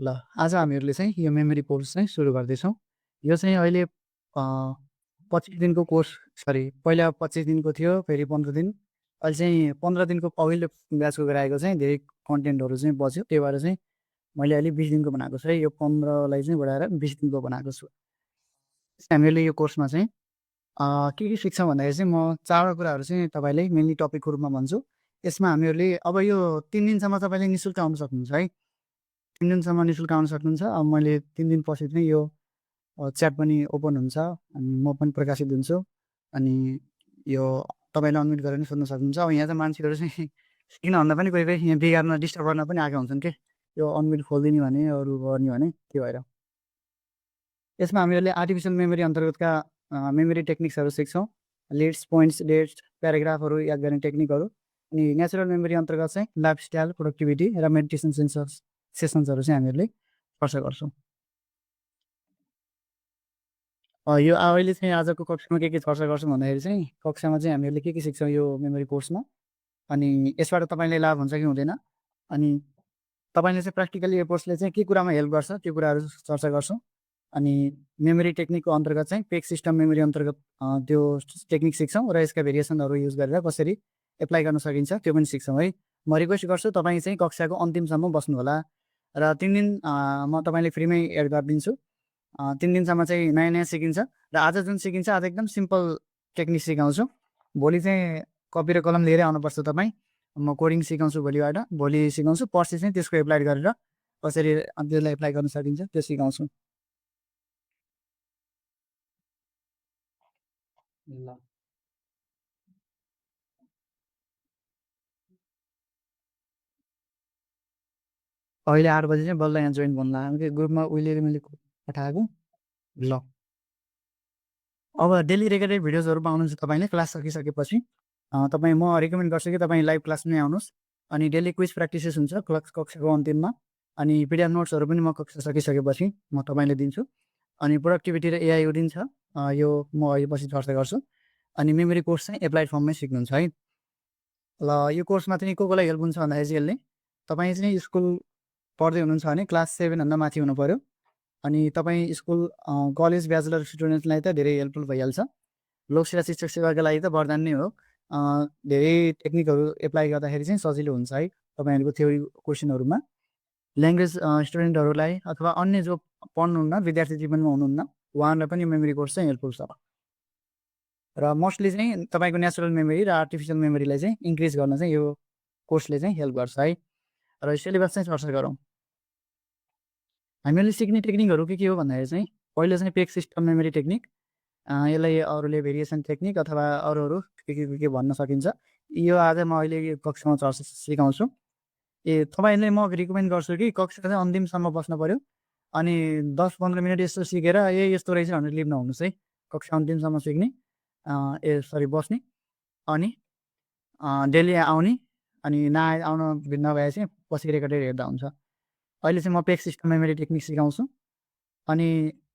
ल, आज हामीहरूले चाहिँ यो मेमोरी कोर्स चाहिँ सुरु गर्दैछौँ। यो चाहिँ अहिले 25 दिनको कोर्स पहिला 25 दिनको थियो, फेरि 15 दिन। अहिले चाहिँ 15 दिनको पहिलो ब्याचको गराएको चाहिँ धेरै कन्टेन्टहरू चाहिँ बच्यो। त्यही भएर चाहिँ मैले अहिले 20 दिनको बनाएको छु है। यो 15लाई चाहिँ बढाएर 20 दिनको बनाएको छु। हामीहरूले यो कोर्समा चाहिँ के सिक्छौँ भन्दाखेरि चाहिँ म 4 कुराहरू चाहिँ तपाईँलाई मेनली टपिकको रूपमा भन्छु। यसमा हामीहरूले अब यो 3 दिनसम्म तपाईँले निःशुल्क आउन सक्नुहुन्छ है। 3 दिनसम्म निःशुल्क आउन सक्नुहुन्छ। अब मैले 3 दिनपछि चाहिँ यो च्याट पनि ओपन हुन्छ अनि म पनि प्रकाशित हुन्छु। अनि यो तपाईँले अनम्युट गरेर पनि सोध्न सक्नुहुन्छ। अब यहाँ चाहिँ मान्छेहरू चाहिँ किन भन्दा पनि कोही यहाँ बिगार्न डिस्टर्ब गर्न पनि आएका हुन्छन् के। यो अनम्युट खोलिदिने भने अरू गर्ने भने त्यो भएर। यसमा हामीहरूले आर्टिफिसियल मेमोरी अन्तर्गतका मेमोरी टेक्निक्सहरू सिक्छौँ। लिड्स, पोइन्ट्स, डेट्स, प्याराग्राफहरू याद गर्ने टेक्निकहरू। अनि नेचुरल मेमोरी अन्तर्गत चाहिँ लाइफस्टाइल, प्रोडक्टिभिटी र मेडिटेसन सेसन्सहरू चाहिँ हामीहरूले चर्चा गर्छौँ। यो अहिले चाहिँ आजको कक्षामा के चर्चा गर्छौँ भन्दाखेरि चाहिँ कक्षामा चाहिँ हामीहरूले के सिक्छौँ यो मेमोरी कोर्समा। अनि यसबाट तपाईँलाई लाभ हुन्छ कि हुँदैन, अनि तपाईँले चाहिँ प्र्याक्टिकली यो कोर्सले चाहिँ के कुरामा हेल्प गर्छ त्यो कुराहरू चर्चा गर्छौँ। अनि मेमोरी टेक्निकको अन्तर्गत चाहिँ पेक सिस्टम मेमोरी अन्तर्गत त्यो टेक्निक सिक्छौँ र यसका भेरिएसनहरू युज गरेर कसरी एप्लाई गर्न सकिन्छ त्यो पनि सिक्छौँ है। म रिक्वेस्ट गर्छु तपाईँ चाहिँ कक्षाको अन्तिमसम्म बस्नु होला र 3 दिन म तपाईँले फ्रीमै एड गरिदिन्छु। 3 दिनसम्म चाहिँ नयाँ सिकिन्छ र आज जुन सिकिन्छ आज एकदम सिम्पल टेक्निक सिकाउँछु। भोलि चाहिँ कपी र कलम लिएरै आउनुपर्छ तपाईँ। म कोडिङ सिकाउँछु भोलिबाट, भोलि सिकाउँछु, पर्सि चाहिँ त्यसको एप्लाई गरेर कसरी त्यसलाई एप्लाई गर्न सकिन्छ त्यो सिकाउँछु। ल, अहिले 8 बजी चाहिँ बल्ल यहाँ जोइन भन्नु लाग्यो कि ग्रुपमा उहिले मैले पठाएको। ल, अब डेली रेकर्डेड भिडियोजहरू पाउनुहुन्छ तपाईँले क्लास सकिसकेपछि। तपाईँ म रिकमेन्ड गर्छु कि तपाईँ लाइभ क्लासमै आउनुहोस्। अनि डेली क्विज प्र्याक्टिसेस हुन्छ कक्षाको अन्तिममा। अनि पिडिएफ नोट्सहरू पनि म कक्षा सकिसकेपछि म तपाईँले दिन्छु। अनि प्रोडक्टिभिटी र एआई उदिन्छ यो म अहिले पछि चर्चा गर्छु। अनि मेमोरी कोर्स चाहिँ एप्लाइड फर्ममै सिक्नुहुन्छ है। ल, यो कोर्समा चाहिँ कोलाई हेल्प हुन्छ भन्दाखेरि चाहिँ यसले तपाईँ चाहिँ स्कुल पढ्दै हुनुहुन्छ भने क्लास 7 भन्दा माथि हुनु पऱ्यो। अनि तपाईँ स्कुल कलेज ब्याचलर स्टुडेन्टलाई त धेरै हेल्पफुल भइहाल्छ। लोकसेवा शिक्षक सेवाको लागि त वरदान नै हो। धेरै टेक्निकहरू एप्लाई गर्दाखेरि चाहिँ सजिलो हुन्छ है तपाईँहरूको थ्योरी क्वेसनहरूमा। ल्याङ्ग्वेज स्टुडेन्टहरूलाई अथवा अन्य जो पढ्नुहुन्न विद्यार्थी जीवनमा हुनुहुन्न उहाँहरूलाई पनि मेमोरी कोर्स चाहिँ हेल्पफुल छ। र मोस्टली चाहिँ तपाईँको नेचुरल मेमोरी र आर्टिफिसियल मेमोरीलाई चाहिँ इन्क्रिज गर्न चाहिँ यो कोर्सले चाहिँ हेल्प गर्छ है। र सिलेबस चाहिँ चर्चा गरौँ। हामीले सिक्ने टेक्निकहरू के हो भन्दाखेरि चाहिँ पहिलो चाहिँ पेक सिस्टम मेमोरी टेक्निक। यसलाई अरूले भेरिएसन टेक्निक अथवा अरू के भन्न सकिन्छ। यो आज म अहिले यो कक्षामा चर्चा सिकाउँछु। तपाईँले म रिकमेन्ड गर्छु कि कक्षा चाहिँ अन्तिमसम्म बस्नु पऱ्यो। अनि 10-15 मिनट यस्तो सिकेर यस्तो रहेछ भनेर लिभ नहुनुहोस् है। कक्षा अन्तिमसम्म सिक्ने बस्ने अनि डेली आउने अनि आउन नभए चाहिँ पछि रेकर्डेड हेर्दा हुन्छ। अहिले चाहिँ म पेक सिस्टम मेमोरी टेक्निक सिकाउँछु अनि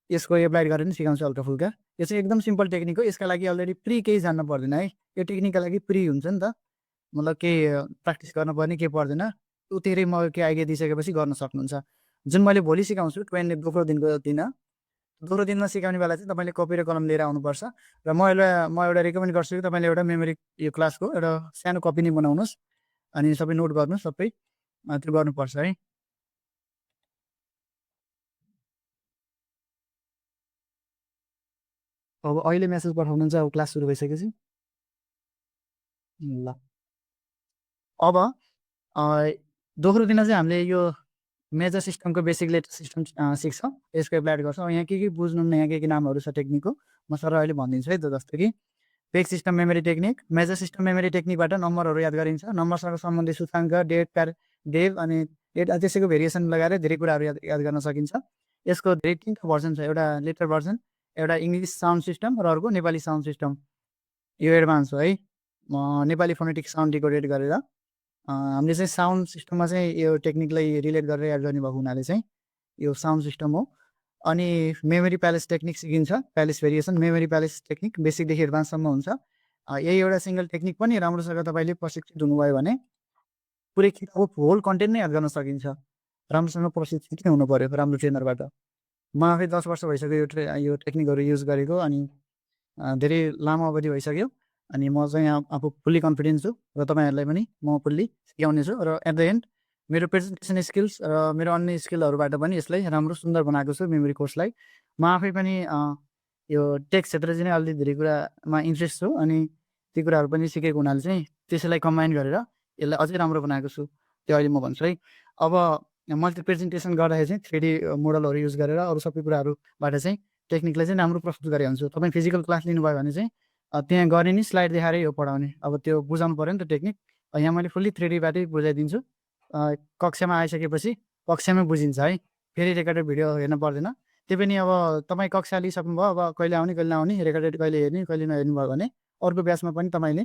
यसको एप्लाई गरेर पनि सिकाउँछु हल्का फुल्का। यो चाहिँ एकदम सिम्पल टेक्निक हो। यसका लागि अलरेडी प्री केही जान्नु पर्दैन है। यो टेक्निकका लागि प्री हुन्छ नि त, मतलब केही प्र्याक्टिस गर्नुपर्ने केही पर्दैन। उतिरै म के आइडिया दिइसकेपछि गर्न सक्नुहुन्छ। जुन मैले भोलि सिकाउँछु दोस्रो दिनमा सिकाउने बेला चाहिँ तपाईँले कपी र कलम लिएर आउनुपर्छ। र म एउटा रिकमेन्ड गर्छु कि तपाईँले एउटा मेमोरी यो क्लासको एउटा सानो कपी नै बनाउनुहोस् अनि सबै नोट गर्नुहोस्, सबै त्यो गर्नुपर्छ है। अब अहिले मेसेज पठाउनुहुन्छ अब क्लास सुरु भइसकेपछि। ल, अब दोस्रो दिन चाहिँ हामीले यो मेजर सिस्टमको बेसिक लेटर सिस्टम सिक्छौँ। यसको एप्लाई गर्छौँ। यहाँ के बुझ्नुहुन्न, यहाँ के नामहरू छ टेक्निकको म सर अहिले भनिदिन्छु है। त जस्तो कि peg system memory technique, major system memory टेक्निकबाट नम्बरहरू याद गरिन्छ। नम्बरसँग सम्बन्धित सूचाङ्क, डेट अनि डेट त्यसैको भेरिएसन लगाएर धेरै कुराहरू याद गर्न सकिन्छ। यसको धेरै 3टा भर्जन छ। एउटा लेटर भर्जन, एउटा इङ्ग्लिस साउन्ड सिस्टम र अर्को नेपाली साउन्ड सिस्टम। यो एडभान्स हो है। नेपाली फोनेटिक साउन्ड डिकोडेड गरेर हामीले चाहिँ साउन्ड सिस्टममा चाहिँ यो टेक्निकलाई रिलेट गरेर एड गर्ने भएको हुनाले चाहिँ यो साउन्ड सिस्टम हो। अनि मेमोरी प्यालेस टेक्निक सिकिन्छ। Palace variation memory palace technique बेसिकदेखि एडभान्ससम्म हुन्छ। यही एउटा सिङ्गल टेक्निक पनि राम्रोसँग तपाईँले प्रशिक्षित हुनुभयो भने पुरै किताबको होल कन्टेन्ट नै याद गर्न सकिन्छ। राम्रोसँग प्रशिक्षित नै हुनु पऱ्यो राम्रो ट्रेनरबाट। म आफै 10 वर्ष भइसक्यो यो टेक्निकहरू युज गरेको अनि धेरै लामो अवधि भइसक्यो। अनि म चाहिँ आफू फुल्ली कन्फिडेन्ट छु र तपाईँहरूलाई पनि म फुल्ली सिकाउने छु र एट द एन्ड मेरो प्रेजेन्टेसन स्किल्स र मेरो अन्य स्किलहरूबाट पनि यसलाई राम्रो सुन्दर बनाएको छु मेमोरी कोर्सलाई। म आफै पनि यो टेक क्षेत्र चाहिँ अलि धेरै कुरामा इन्ट्रेस्ट छु अनि ती कुराहरू पनि सिकेको हुनाले चाहिँ त्यसैलाई कम्बाइन गरेर यसलाई अझै राम्रो बनाएको छु। त्यो अहिले म भन्छु है। अब मैले प्रेजेन्टेसन गर्दाखेरि चाहिँ 3D मोडलहरू युज गरेर अरू सबै कुराहरूबाट चाहिँ टेक्निकलाई चाहिँ राम्रो प्रस्तुत गरेको हुन्छु। तपाईँ फिजिकल क्लास लिनुभयो भने चाहिँ त्यहाँ गरे नि स्लाइड देखाएरै हो पढाउने। अब त्यो बुझाउनु पऱ्यो नि त टेक्निक। यहाँ मैले फुल्ली 3Dबाटै बुझाइदिन्छु। कक्षामा आइसकेपछि कक्षामै बुझिन्छ है। फेरि रेकर्डेड भिडियो हेर्नु पर्दैन। त्यो पनि अब तपाईँ कक्षा लिइसक्नुभयो, अब कहिले आउने कहिले नआउने, रेकर्डेड कहिले हेर्ने कहिले नहेर्नु भयो भने अर्को ब्याचमा पनि तपाईँले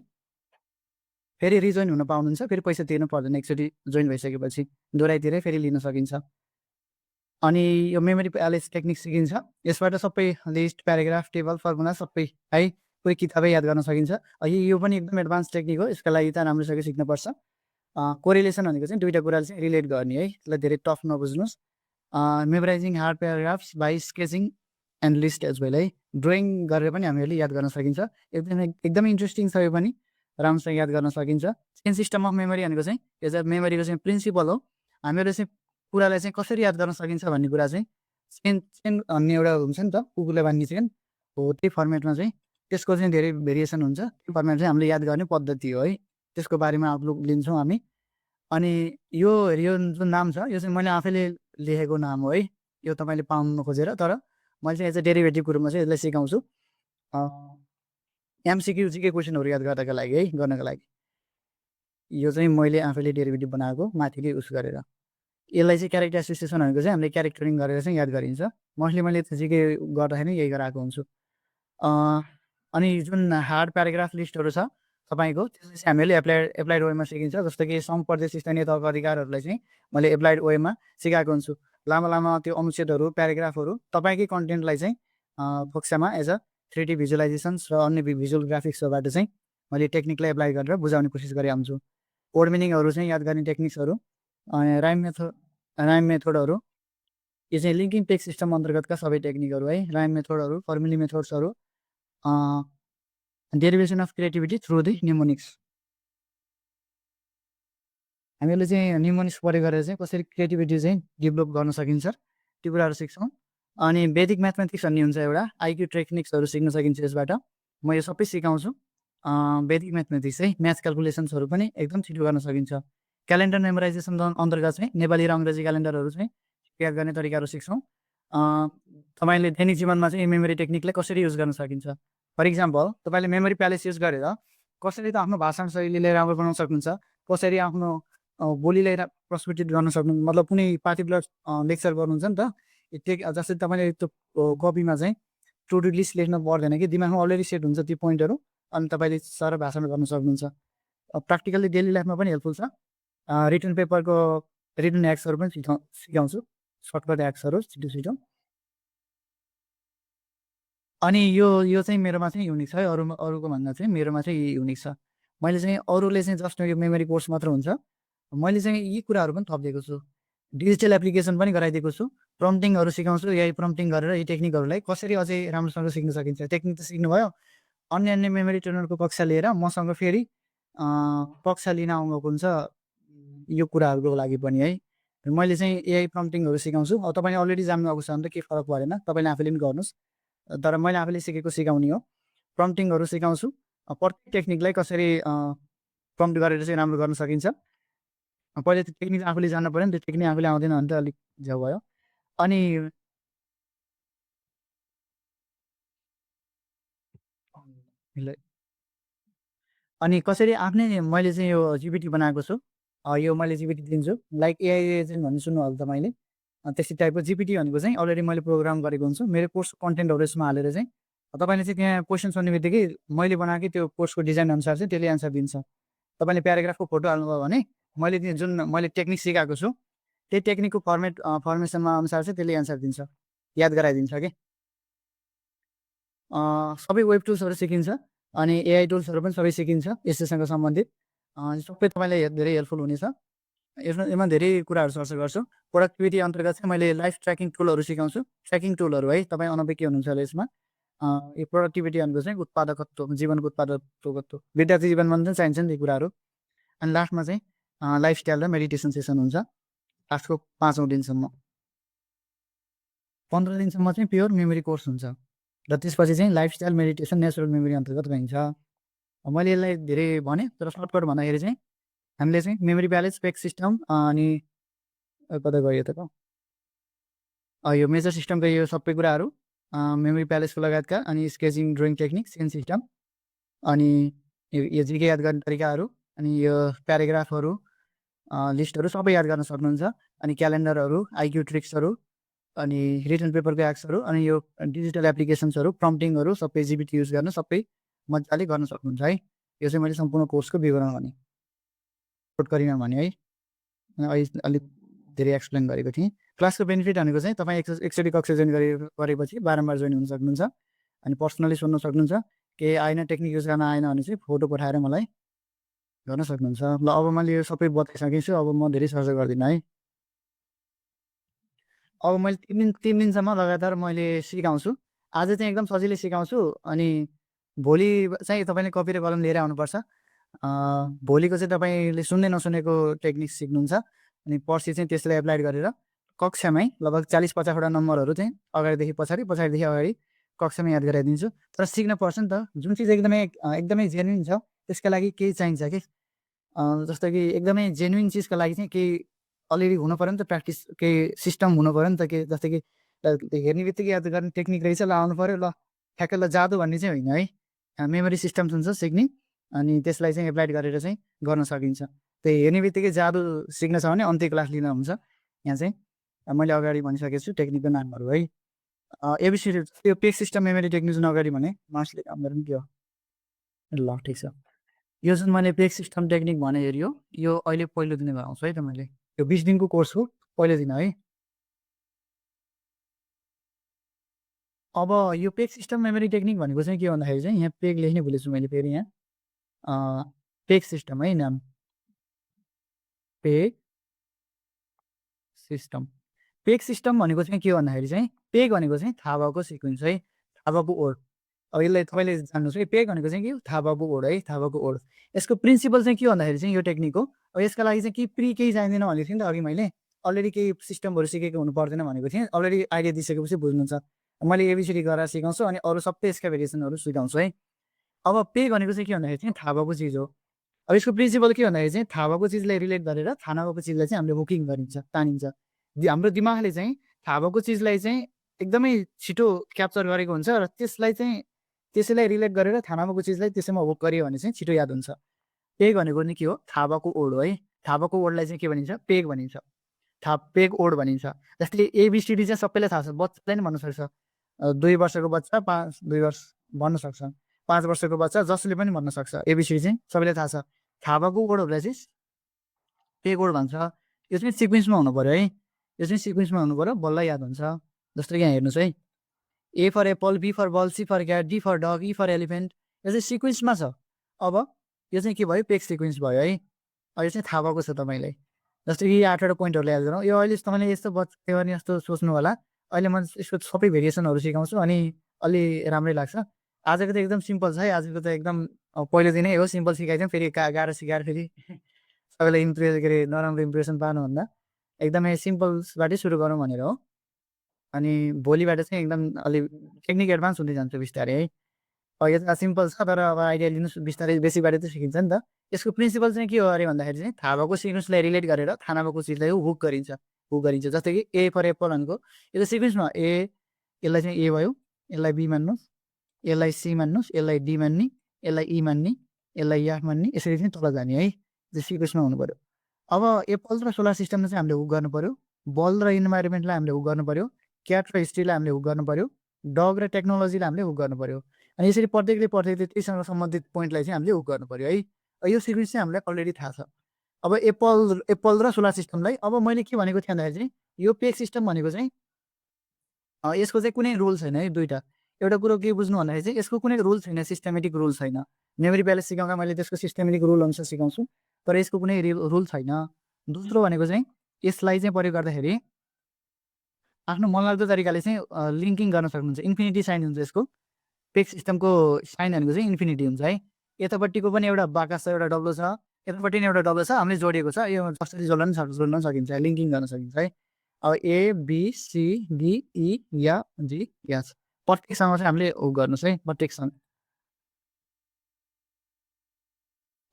फेरि रिजोइन हुन पाउनुहुन्छ। फेरि पैसा तिर्नु पर्दैन एकचोटि जोइन भइसकेपछि। दोहोऱ्याइतिरै फेरि लिन सकिन्छ। अनि यो मेमोरी प्यालेस टेक्निक सिकिन्छ। यसबाट सबै लिस्ट, प्याराग्राफ, टेबल, फर्मुला सबै है पुरै किताबै याद गर्न सकिन्छ। यो पनि एकदम एडभान्स टेक्निक हो। यसका लागि त राम्रोसँग सिक्नुपर्छ। कोरिलेसन भनेको चाहिँ दुईवटा कुराले चाहिँ रिलेट गर्ने है। यसलाई धेरै टफ नबुझ्नुहोस्। Memorising hard paragraphs by sketching and list as well है। ड्रइङ गरेर पनि हामीहरूले याद गर्न सकिन्छ। एकदमै इन्ट्रेस्टिङ छ यो पनि। राम्रोसँग याद गर्न सकिन्छ। चेन सिस्टम अफ मेमोरी भनेको चाहिँ यो चाहिँ मेमोरीको चाहिँ प्रिन्सिपल हो। हामीहरूले चाहिँ कुरालाई चाहिँ कसरी याद गर्न सकिन्छ भन्ने कुरा चाहिँ चेन भन्ने एउटा हुन्छ नि त, कुकुरले बान्ने चेन हो। त्यही फर्मेटमा चाहिँ त्यसको चाहिँ धेरै भेरिएसन हुन्छ। त्यो फर्मेट चाहिँ हामीले याद गर्ने पद्धति हो है। त्यसको बारेमा आउटलुक लिन्छौँ हामी। अनि यो जुन नाम छ यो चाहिँ मैले आफैले लेखेको नाम हो है। यो तपाईँले पाउनु खोजेर, तर मैले चाहिँ एज अ डेरिभेटिभको रूपमा चाहिँ यसलाई सिकाउँछु। एमसिक्यू जीके क्वेसनहरू याद गर्नका लागि है, गर्नका लागि। यो चाहिँ मैले आफैले डेरिभेटिभ बनाएको माथिकै उस गरेर। यसलाई चाहिँ क्यारेक्टर एसोसिएसन भनेको चाहिँ हामीले क्यारेक्टरिङ गरेर चाहिँ याद गरिन्छ। मैले जीके गर्दाखेरि यही गराएको हुन्छु। अनि जुन हार्ड प्याराग्राफ लिस्टहरू छ तपाईँको त्यसलाई चाहिँ हामीले एप्लाइड वेमा सिकिन्छ। जस्तो कि सम प्रदेश स्थानीय तहको अधिकारहरूलाई चाहिँ मैले एप्लाइड वेमा सिकाएको हुन्छु। लामो लामो त्यो अनुच्छेदहरू, प्याराग्राफहरू तपाईँकै कन्टेन्टलाई चाहिँ कक्षामा एज अ 3D भिजुअलाइजेसन्स र अन्य भिजुअल ग्राफिक्सबाट चाहिँ मैले टेक्निकलाई एप्लाई गरेर बुझाउने कोसिस गरेँ हुन्छु। वर्ड मिनिङहरू चाहिँ याद गर्ने टेक्निक्सहरू, राइम मेथडहरू, यो चाहिँ लिङ्किङ टेक्स्ट सिस्टम अन्तर्गतका सबै टेक्निकहरू है। राइम मेथडहरू, फर्मुली मेथड्सहरू, derivation of creativity through the mnemonics. हामीहरूले चाहिँ न्युमोनिक्स प्रयोग गरेर चाहिँ कसरी क्रिएटिभिटी चाहिँ डेभलप गर्न सकिन्छ त्यो कुराहरू सिक्छौँ। अनि बेसिक म्याथमेटिक्स भन्ने हुन्छ एउटा, आइक्यू टेक्निक्सहरू सिक्न सकिन्छ यसबाट। म यो सबै सिकाउँछु। बेसिक म्याथमेटिक्स है, म्याथ क्यालकुलेसन्सहरू पनि एकदम छिटो गर्न सकिन्छ। क्यालेन्डर मेमोराइजेसन अन्तर्गत चाहिँ नेपाली र अङ्ग्रेजी क्यालेन्डरहरू चाहिँ याद गर्ने तरिकाहरू सिक्छौँ। तपाईँले दैनिक जीवनमा चाहिँ मेमोरी टेक्निकलाई कसरी युज गर्न सकिन्छ। फर इक्जाम्पल तपाईँले मेमोरी प्यालेस युज गरेर कसरी त आफ्नो भाषण शैलीलाई राम्रो बनाउन सक्नुहुन्छ, कसरी आफ्नो बोलीलाई प्रस्फुटित गर्न सक्नु, मतलब कुनै पार्टिकुलर लेक्चर गर्नुहुन्छ नि त, जस्तै तपाईँले त्यो कपीमा चाहिँ टु डु लिस्ट लेख्न पर्दैन कि, दिमागमा अलरेडी सेट हुन्छ त्यो पोइन्टहरू, अनि तपाईँले सर भाषण गर्न सक्नुहुन्छ। प्र्याक्टिकल्ली डेली लाइफमा पनि हेल्पफुल छ। रिटन पेपरको रिटन एक्ट्सहरू पनि सिकाउँछु, सर्टकट एक्ट्सहरू छिटो। अनि यो चाहिँ मेरोमा चाहिँ युनिक छ है। अरूको भन्दा चाहिँ मेरोमा चाहिँ युनिक छ। मैले चाहिँ अरूले चाहिँ जस्ट यो मेमोरी कोर्स मात्र हुन्छ, मैले चाहिँ यी कुराहरू पनि थपिदिएको छु। डिजिटल एप्लिकेसन पनि गराइदिएको छु। प्रम्प्टिङहरू सिकाउँछु। यही प्रम्प्टिङ गरेर यी टेक्निकहरूलाई कसरी अझै राम्रोसँग सिक्न सकिन्छ। टेक्निक त सिक्नुभयो, अन्य मेमोरी ट्रेनरको कक्षा लिएर मसँग फेरि कक्षा लिन आउनुभएको हुन्छ यो कुराहरूको लागि पनि है। मैले चाहिँ एआई प्रम्प्टिङहरू सिकाउँछु। अब तपाईँले अलरेडी जान्नुभएको छ भने त के फरक परेन, तपाईँले आफैले पनि गर्नुहोस्, तर मैले आफैले सिकेको सिकाउने हो। प्रम्प्टिङहरू सिकाउँछु, प्रत्येक टेक्निकलाई कसरी प्रम्प्ट गरेर चाहिँ राम्रो गर्न सकिन्छ। पहिले त्यो टेक्निक आफूले जान्नु पऱ्यो नि, त्यो टेक्निक आफूले आउँदैन भने त अलिक झ्याउ भयो। अनि कसरी आफ्नै मैले चाहिँ यो जिपिटी बनाएको छु। यो मैले जिपिटी दिन्छु, लाइक एआई एजेन्ट भन्ने सुन्नुभयो तपाईँले, त्यस्तै टाइपको जिपिटी भनेको चाहिँ अलरेडी मैले प्रोग्राम गरेको हुन्छु। मेरो कोर्सको कन्टेन्टहरू यसमा हालेर चाहिँ तपाईँले चाहिँ त्यहाँ क्वेसन सोध्ने बित्तिकै मैले बनाएकै त्यो कोर्सको डिजाइन अनुसार चाहिँ त्यसले एन्सर दिन्छ। तपाईँले प्याराग्राफको फोटो हाल्नुभयो भने मैले जुन मैले टेक्निक सिकाएको छु त्यही टेक्निकको फर्मेसनमा अनुसार चाहिँ त्यसले एन्सर दिन्छ, याद गराइदिन्छ कि। सबै वेब टुल्सहरू सिकिन्छ अनि एआई टुल्सहरू पनि सबै सिकिन्छ यसैसँग सम्बन्धित। सबै तपाईँलाई धेरै हेल्पफुल हुनेछ। यसमा धेरै कुराहरू चर्चा गर्छु। प्रोडक्टिभिटी अन्तर्गत चाहिँ मैले लाइफ ट्र्याकिङ टुलहरू सिकाउँछु। ट्र्याकिङ टुलहरू है, तपाईँ अनभिज्ञ हुनुहुन्छ होला यसमा। यो प्रोडक्टिभिटी भनेको चाहिँ उत्पादकत्व, जीवनको उत्पादकत्व, विद्यार्थी जीवनमा चाहिँ चाहिन्छ नि ती कुराहरू। अनि लास्टमा चाहिँ लाइफस्टाइल र मेडिटेसन सेसन हुन्छ लास्टको 5औँ दिनसम्म। 15 दिनसम्म चाहिँ प्योर मेमोरी कोर्स हुन्छ र त्यसपछि चाहिँ लाइफस्टाइल, मेडिटेसन, नेचुरल मेमोरी अन्तर्गत गइन्छ। मैले यसलाई धेरै भने, तर सर्टकट भन्दाखेरि चाहिँ हामीले चाहिँ मेमोरी प्यालेस, पेक सिस्टम अनि कता गयो त यो मेजर सिस्टमको यो सबै कुराहरू, मेमोरी प्यालेसको लगायतका, अनि sketching, drawing technique, Sen system, अनि यो जिके याद गर्ने तरिकाहरू, अनि यो प्याराग्राफहरू, लिस्टहरू सबै याद गर्न सक्नुहुन्छ। अनि क्यालेन्डरहरू, आइक्यू ट्रिक्सहरू, अनि रिटन पेपरको एक्सहरू, अनि यो डिजिटल एप्लिकेसन्सहरू, प्रम्प्टिङहरू सबै जिपिटी युज गर्न सबै मजाले गर्न सक्नुहुन्छ है। यो चाहिँ मैले सम्पूर्ण कोर्सको विवरण भने, सर्ट गरिनँ भने है, अलिक धेरै एक्सप्लेन गरेको थिएँ। क्लासको बेनिफिट भनेको चाहिँ तपाईँ एकचोटि कक्षा जोइन गरेपछि बारम्बार जोइन हुन सक्नुहुन्छ। अनि पर्सनली सोध्न सक्नुहुन्छ, केही आएन, टेक्निक युज गर्न आएन भने चाहिँ फोटो पठाएर मलाई गर्न सक्नुहुन्छ। ल अब मैले यो सबै बताइसकेछु, अब म धेरै चर्चा गर्दिनँ है। अब मैले 3 दिनसम्म लगातार मैले सिकाउँछु। आज चाहिँ एकदम सजिलै सिकाउँछु, अनि भोलि चाहिँ तपाईँले कपी र कलम लिएर आउनुपर्छ। भोलिको चाहिँ तपाईँले सुन्दै नसुनेको टेक्निक सिक्नुहुन्छ, अनि पर्सि चाहिँ त्यसलाई एप्लाइड गरेर कक्षामै लगभग 40-50वटा नम्बरहरू चाहिँ अगाडिदेखि पछाडि, पछाडिदेखि अगाडि कक्षामा याद गराइदिन्छु। तर सिक्न पर्छ नि त, जुन चिज एकदमै जेन्युन छ त्यसका लागि केही चाहिन्छ कि, जस्तो कि एकदमै जेन्युन चिजको लागि चाहिँ केही अलरेडी हुनु पऱ्यो नि त, प्र्याक्टिस केही सिस्टम हुनु पऱ्यो नि त। के जस्तो कि हेर्ने बित्तिकै याद गर्ने टेक्निक रहेछ, ल आउनु पऱ्यो, ल ठ्याक्कै ल जादु भन्ने चाहिँ होइन है। मेमोरी सिस्टम्स हुन्छ सिक्ने, अनि त्यसलाई चाहिँ एप्लाइड गरेर चाहिँ गर्न सकिन्छ। त्यही हेर्ने बित्तिकै जादु सिक्न छ भने अन्त्य क्लास लिँदा हुन्छ। यहाँ चाहिँ मैले अगाडि भनिसकेको छु टेक्निकको नामहरू है। एबिसिडी यो पेक सिस्टम मेमोरी टेक्निक जुन अगाडि भने, मार्क्सले काम गर्नु के हो, ल ठिक छ। यो जुन मैले पेक सिस्टम टेक्निक भने हेऱ्यो, यो अहिले पहिलो दिन गराउँछु है त मैले। यो 20 दिनको कोर्स हो, पहिलो दिन है। अब यो पेक सिस्टम मेमोरी टेक्निक भनेको चाहिँ के भन्दाखेरि चाहिँ, यहाँ पेक लेख्ने भुलेछु मैले फेरि यहाँ, पेक सिस्टम है नाम, पेक सिस्टम। पेक सिस्टम भनेको चाहिँ के भन्दाखेरि चाहिँ, पेक भनेको चाहिँ थाहा भएको सिक्वेन्स है, थाहा भएको ओड। अब यसलाई तपाईँले जान्नुहोस् है, पेक भनेको चाहिँ के हो, थाहा भएको ओड है, थाहा भएको ओड। यसको प्रिन्सिपल चाहिँ के भन्दाखेरि चाहिँ यो टेक्निकको, अब यसका लागि चाहिँ केही चाहिँदैन भनेको थिएँ नि त अघि मैले, अलरेडी केही सिस्टमहरू सिकेको हुनु पर्दैन भनेको थिएँ, अलरेडी आइडिया दिइसकेपछि बुझ्नुहुन्छ। मैले एबिसिडी गरेर सिकाउँछु, अनि अरू सबै यसका भेरिएसनहरू सिकाउँछु है। अब पेक भनेको चाहिँ के भन्दाखेरि चाहिँ थाहा भएको चिज हो। अब यसको प्रिन्सिपल के भन्दाखेरि चाहिँ, थाहा भएको चिजलाई रिलेट गरेर थाहा नभएको चिजलाई चाहिँ हामीले हुकिङ गरिन्छ, तानिन्छ। हाम्रो दिमागले चाहिँ थाहा भएको चिजलाई चाहिँ एकदमै छिटो क्याप्चर गरेको हुन्छ, र त्यसैलाई रिलेट गरेर थाहा नभएको चिजलाई त्यसैमा हुक गरियो भने चाहिँ छिटो याद हुन्छ। पेग भनेको नि के हो, थाहा भएको ओड हो है। थाहा भएको ओडलाई चाहिँ के भनिन्छ, पेग भनिन्छ, पेग ओड भनिन्छ। जस्तै एबिसिडी चाहिँ सबैलाई थाहा छ, बच्चालाई नि भन्न सक्छ। 2 वर्षको बच्चा 2 वर्ष भन्न सक्छ, 5 वर्षको बच्चा जसले पनि भन्न सक्छ। एबिसिडी चाहिँ सबैलाई थाहा छ। थाहा भएको ओडहरूलाई चाहिँ पेग ओड भन्छ। यो चाहिँ सिक्वेन्समा हुनु पऱ्यो है, यो चाहिँ सिक्वेन्समा हुनु पऱ्यो, बल्ल याद हुन्छ। जस्तो यहाँ हेर्नुहोस् है, A for apple, B for ball, C for cat, D for dog, E for elephant, यो चाहिँ सिक्वेन्समा छ। अब यो चाहिँ के भयो, पेक सिक्वेन्स भयो है। अब यो चाहिँ थाहा भएको छ तपाईँलाई। जस्तो कि 8वटा पोइन्टहरू याद गरौँ। यो अहिले तपाईँले यस्तो बच्चा गर्ने जस्तो सोच्नु होला, अहिले म यसको सबै भेरिएसनहरू सिकाउँछु, अनि अलि राम्रै लाग्छ। आजको त एकदम सिम्पल छ है, आजको त एकदम पहिलो दिनै हो, सिम्पल सिकाइदिउँ, फेरि गाह्रो सिकाएर फेरि सबैलाई नराम्रो इम्प्रेसन पार्नुभन्दा एकदमै सिम्पल्सबाटै सुरु गरौँ भनेर हो। अनि भोलिबाट चाहिँ एकदम अलि टेक्निक एडभान्स हुँदै जान्छ बिस्तारै है। यो त सिम्पल छ, तर अब आइडिया लिनु बिस्तारै बेसीबाट त सिकिन्छ नि त। यसको प्रिन्सिपल चाहिँ के हो अरे भन्दाखेरि चाहिँ, थाहा भएको सिक्वेन्सलाई रिलेट गरेर थाहा नभएको चिजलाई हुक गरिन्छ। जस्तै कि ए फर एप्पल भनेको यो त सिक्वेन्समा यसलाई चाहिँ ए भयो, यसलाई बी मान्नुहोस्, यसलाई सी मान्नुहोस्, यसलाई डी मान्ने, यसलाई ई मान्ने, यसलाई एफ मान्ने, यसरी चाहिँ तल जाने है। त्यो सिक्वेन्समा हुनु पऱ्यो। अब एप्पल र सोलर सिस्टमलाई चाहिँ हामीले हुक गर्नु पऱ्यो, बल र इन्भाइरोमेन्टलाई हामीले हुक गर्नु पऱ्यो, क्याट र हिस्ट्रीलाई हामीले हुक गर्नु पऱ्यो, डग र टेक्नोलोजीलाई हामीले हुक गर्नु पऱ्यो। अनि यसरी प्रत्येकले त्यहीसँग सम्बन्धित पोइन्टलाई चाहिँ हामीले हुक गर्नु पऱ्यो है। यो सिक्वेन्स चाहिँ हामीलाई अलरेडी थाहा छ। अब एप्पल र सोलर सिस्टमलाई अब मैले के भनेको थिएँ भन्दाखेरि चाहिँ, यो पेक सिस्टम भनेको चाहिँ यसको चाहिँ कुनै रुल छैन है। दुईवटा, एउटा कुरो के बुझ्नु भन्दाखेरि चाहिँ, यसको कुनै रुल छैन, सिस्टमेटिक रुल छैन। मेमोरी प्यालेस सिकाउँदा मैले त्यसको सिस्टमेटिक रुल अनुसार सिकाउँछु, तर यसको कुनै रुल छैन। दोस्रो भनेको चाहिँ यसलाई चाहिँ प्रयोग गर्दाखेरि आफ्नो मनलाग्दो तरिकाले चाहिँ लिङ्किङ गर्न सक्नुहुन्छ। इन्फिनिटी साइन हुन्छ यसको। पेक्स सिस्टमको साइन भनेको चाहिँ इन्फिनिटी हुन्छ है। यतापट्टिको पनि एउटा बाकस छ, एउटा डब्लो छ, यतापट्टि पनि एउटा डब्लो छ, हामीले जोडिएको छ। यो जसरी जोड्न सकिन्छ, लिङ्किङ गर्न सकिन्छ है। अब A B C D E F G H प्रत्येकसँग चाहिँ हामीले गर्नुहोस् है, प्रत्येकसँग।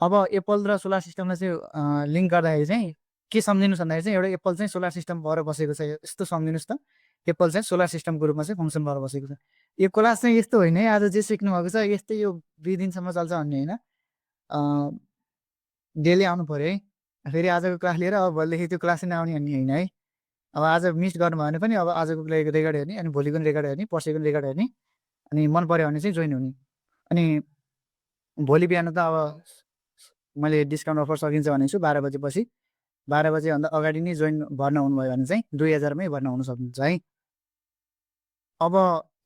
अब एप्पल र सोलर सिस्टमलाई चाहिँ लिङ्क गर्दाखेरि चाहिँ के सम्झिनुहोस् भन्दाखेरि चाहिँ एउटा एप्पल चाहिँ सोलर सिस्टम भएर बसेको छ। यस्तो सम्झिनुहोस् त, एप्पल चाहिँ सोलर सिस्टमको रूपमा चाहिँ फङ्सन भएर बसेको छ। यो क्लास चाहिँ यस्तो होइन है, आज जे सिक्नु भएको छ यस्तै यो 2 दिनसम्म चल्छ भन्ने होइन। डेली आउनु पऱ्यो है। फेरि आजको क्लास लिएर अब भोलिदेखि त्यो क्लास नआउने भन्ने होइन है। अब आज मिस गर्नुभयो भने पनि अब आजको रेकर्ड हेर्ने, अनि भोलिको रेकर्ड हेर्ने, पर्सिको रेकर्ड हेर्ने, अनि मन पऱ्यो भने चाहिँ जोइन हुने। अनि भोलि बिहान त अब मैले डिस्काउन्ट अफर सकिन्छ भनेको छु 12 बजेपछि। 12 बजेभन्दा अगाडि नै जोइन भर्ना हुनुभयो भने चाहिँ 2000 मै भर्ना हुन सक्नुहुन्छ है। अब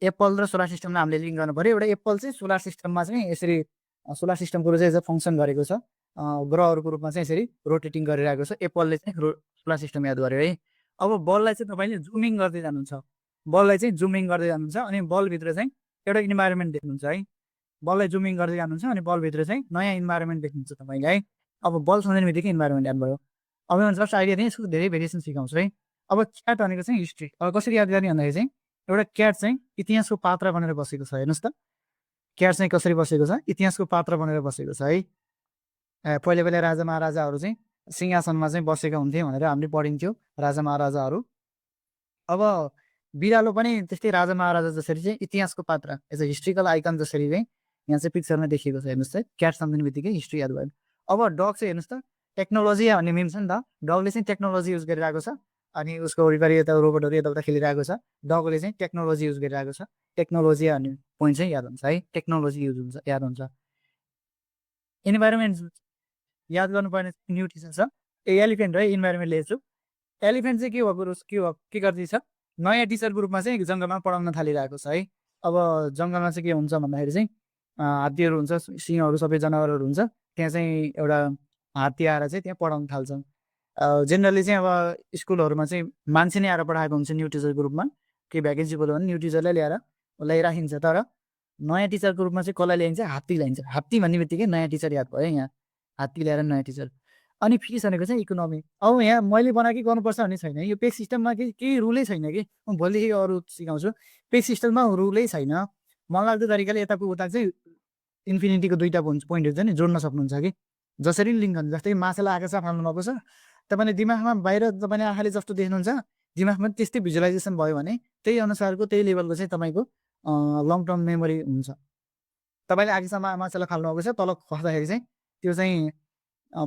एप्पल र सोलर सिस्टमलाई हामीले लिङ्क गर्नु पऱ्यो। एउटा एप्पल चाहिँ सोलर सिस्टममा चाहिँ यसरी सोलर सिस्टमको चाहिँ फङ्सन गरेको छ, ग्रहहरूको रूपमा चाहिँ यसरी रोटेटिङ गरिरहेको छ। एप्पलले चाहिँ सोलर सिस्टम याद गर्यो है। अब बललाई चाहिँ तपाईँले जुमिङ गर्दै जानुहुन्छ, बललाई चाहिँ जुमिङ गर्दै जानुहुन्छ, अनि बलभित्र चाहिँ एउटा इन्भाइरोमेन्ट देख्नुहुन्छ है। बललाई जुमिङ गर्दै जानुहुन्छ, अनि बलभित्र चाहिँ नयाँ इन्भाइरोमेन्ट देख्नुहुन्छ तपाईँले है। अब बल सम्झिने बित्तिकै इन्भाइरोमेन्ट याद भयो। अब जस्ट आइडिया चाहिँ यसको धेरै भेरिएसन सिकाउँछु है। अब क्याट भनेको चाहिँ हिस्ट्री। अब कसरी याद गर्ने भन्दाखेरि चाहिँ एउटा क्याट चाहिँ इतिहासको पात्र बनेर बसेको छ। हेर्नुहोस् त, क्याट चाहिँ कसरी बसेको छ, इतिहासको पात्र बनेर बसेको छ है। पहिले पहिले राजा महाराजाहरू चाहिँ सिंहासनमा चाहिँ बसेका हुन्थे भनेर हामीले पढिन्थ्यो, राजा महाराजाहरू। अब बिरालो पनि त्यस्तै राजा महाराजा जसरी चाहिँ इतिहासको पात्र, एज अ हिस्ट्रिकल आइकन जसरी चाहिँ यहाँ चाहिँ पिक्चरमा देखिएको छ। हेर्नुहोस् त, क्याट सम्झिने बित्तिकै हिस्ट्री याद भयो। अब डग चाहिँ हेर्नुहोस् त, टेक्नोलोजी भन्ने मिम छ नि त, डगले चाहिँ टेक्नोलोजी युज गरिरहेको छ, अनि उसको वरिपरि यता रोबोटहरू यताउता खेलिरहेको छ। डगले चाहिँ टेक्नोलोजी युज गरिरहेको छ। टेक्नोलोजी भन्ने पोइन्ट चाहिँ याद हुन्छ है, टेक्नोलोजी युज हुन्छ, याद हुन्छ। इन्भाइरोमेन्ट याद गर्नुपर्ने न्यू टिचर छ, एलिफेन्ट है, इन्भाइरोमेन्ट लिएछु। एलिफेन्ट चाहिँ के गर्दैछ, नयाँ टिचरको रूपमा चाहिँ जङ्गलमा पढाउन थालिरहेको छ है। अब जङ्गलमा चाहिँ के हुन्छ भन्दाखेरि चाहिँ हात्तीहरू हुन्छ, सिंहहरू, सबै जनावरहरू हुन्छ। त्यहाँ चाहिँ एउटा हात्ती आएर चाहिँ त्यहाँ पढाउन थाल्छ। जेनरली चाहिँ अब स्कुलहरूमा चाहिँ मान्छे नै आएर पढाएको हुन्छ न्यू टिचरको रूपमा। केही भ्याकेन्सी बोल्यो भने न्यू टिचरलाई ल्याएर उसलाई राखिन्छ। तर नयाँ टिचरको रूपमा चाहिँ कसलाई ल्याइन्छ, हात्ती ल्याइन्छ। हात्ती भन्ने बित्तिकै नयाँ टिचर याद भयो यहाँ, हात्ती ल्याएर नयाँ टिचर। अनि फिस भनेको चाहिँ इकोनोमी। अब यहाँ मैले बनाएकै गर्नुपर्छ भन्ने छैन, यो पेक सिस्टममा केही रुलै छैन कि। म भोलिदेखि अरू सिकाउँछु। पेक सिस्टममा रुलै छैन, मनलाग्दो तरिकाले यताको उता चाहिँ इन्फिनिटीको 2टा पोइन्टहरू चाहिँ जोड्न सक्नुहुन्छ कि। जसरी लिङ्क गर्नु, जस्तै माछालाई आकाश फाल्नु भएको छ, तपाईँले दिमागमा बाहिर तपाईँले आँखाले जस्तो देख्नुहुन्छ, दिमागमा त्यस्तै भिजुलाइजेसन भयो भने त्यही अनुसारको त्यही लेभलको चाहिँ तपाईँको लङ टर्म मेमोरी हुन्छ। तपाईँले आकाशमा माछालाई फाल्नु भएको छ, तल खस्दाखेरि चाहिँ त्यो चाहिँ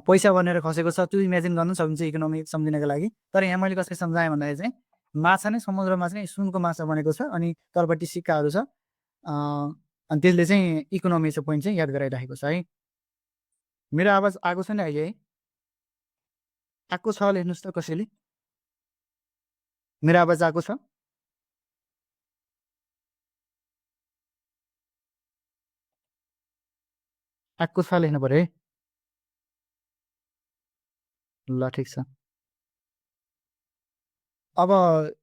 पैसा बनेर खसेको छ, त्यो इमेजिन गर्नु सक्नुहुन्छ इकोनोमिक सम्झिनको लागि। तर यहाँ मैले कसरी सम्झाएँ भन्दाखेरि चाहिँ माछा नै समुद्रमा चाहिँ सुनको माछा बनेको छ, अनि तलपट्टि सिक्काहरू छ, अनि त्यसले चाहिँ इकोनोमी चाहिँ पोइन्ट चाहिँ याद गराइराखेको छ है। मेरो आवाज आएको छ नि अहिले है, आएको छ लेख्नुहोस् त कसैले, मेरो आवाज आएको छ? आएको छ लेख्नु पऱ्यो है। ल ठिक छ। अब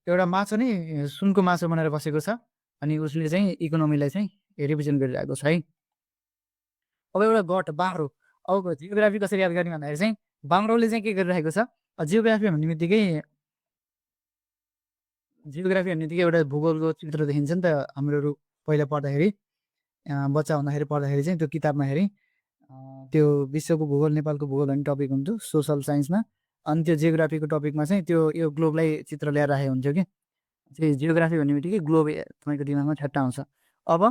एउटा माछा नै सुनको माछा बनेर बसेको छ, अनि उसले चाहिँ इकोनोमीलाई चाहिँ रिप्रेजेन्ट गरिरहेको छ है। अब एउटा गट बाख्रो। अब जियोग्राफी कसरी याद गर्ने भन्दाखेरि चाहिँ बाङ्रोले चाहिँ के गरिरहेको छ, जियोग्राफी भन्ने बित्तिकै एउटा भूगोलको चित्र देखिन्छ नि त हामीहरू पहिला पढ्दाखेरि, बच्चा हुँदाखेरि पढ्दाखेरि चाहिँ त्यो किताबमा हेरी त्यो विश्वको भूगोल, नेपालको भूगोल भन्ने टपिक हुन्थ्यो सोसल साइन्समा। अनि त्यो जियोग्राफीको टपिकमा चाहिँ त्यो यो ग्लोबलाई चित्र ल्याएर राखेको हुन्थ्यो कि। चाहिँ जियोग्राफी भन्ने बित्तिकै ग्लोब तपाईँको दिमागमा ठ्याट्टा आउँछ। अब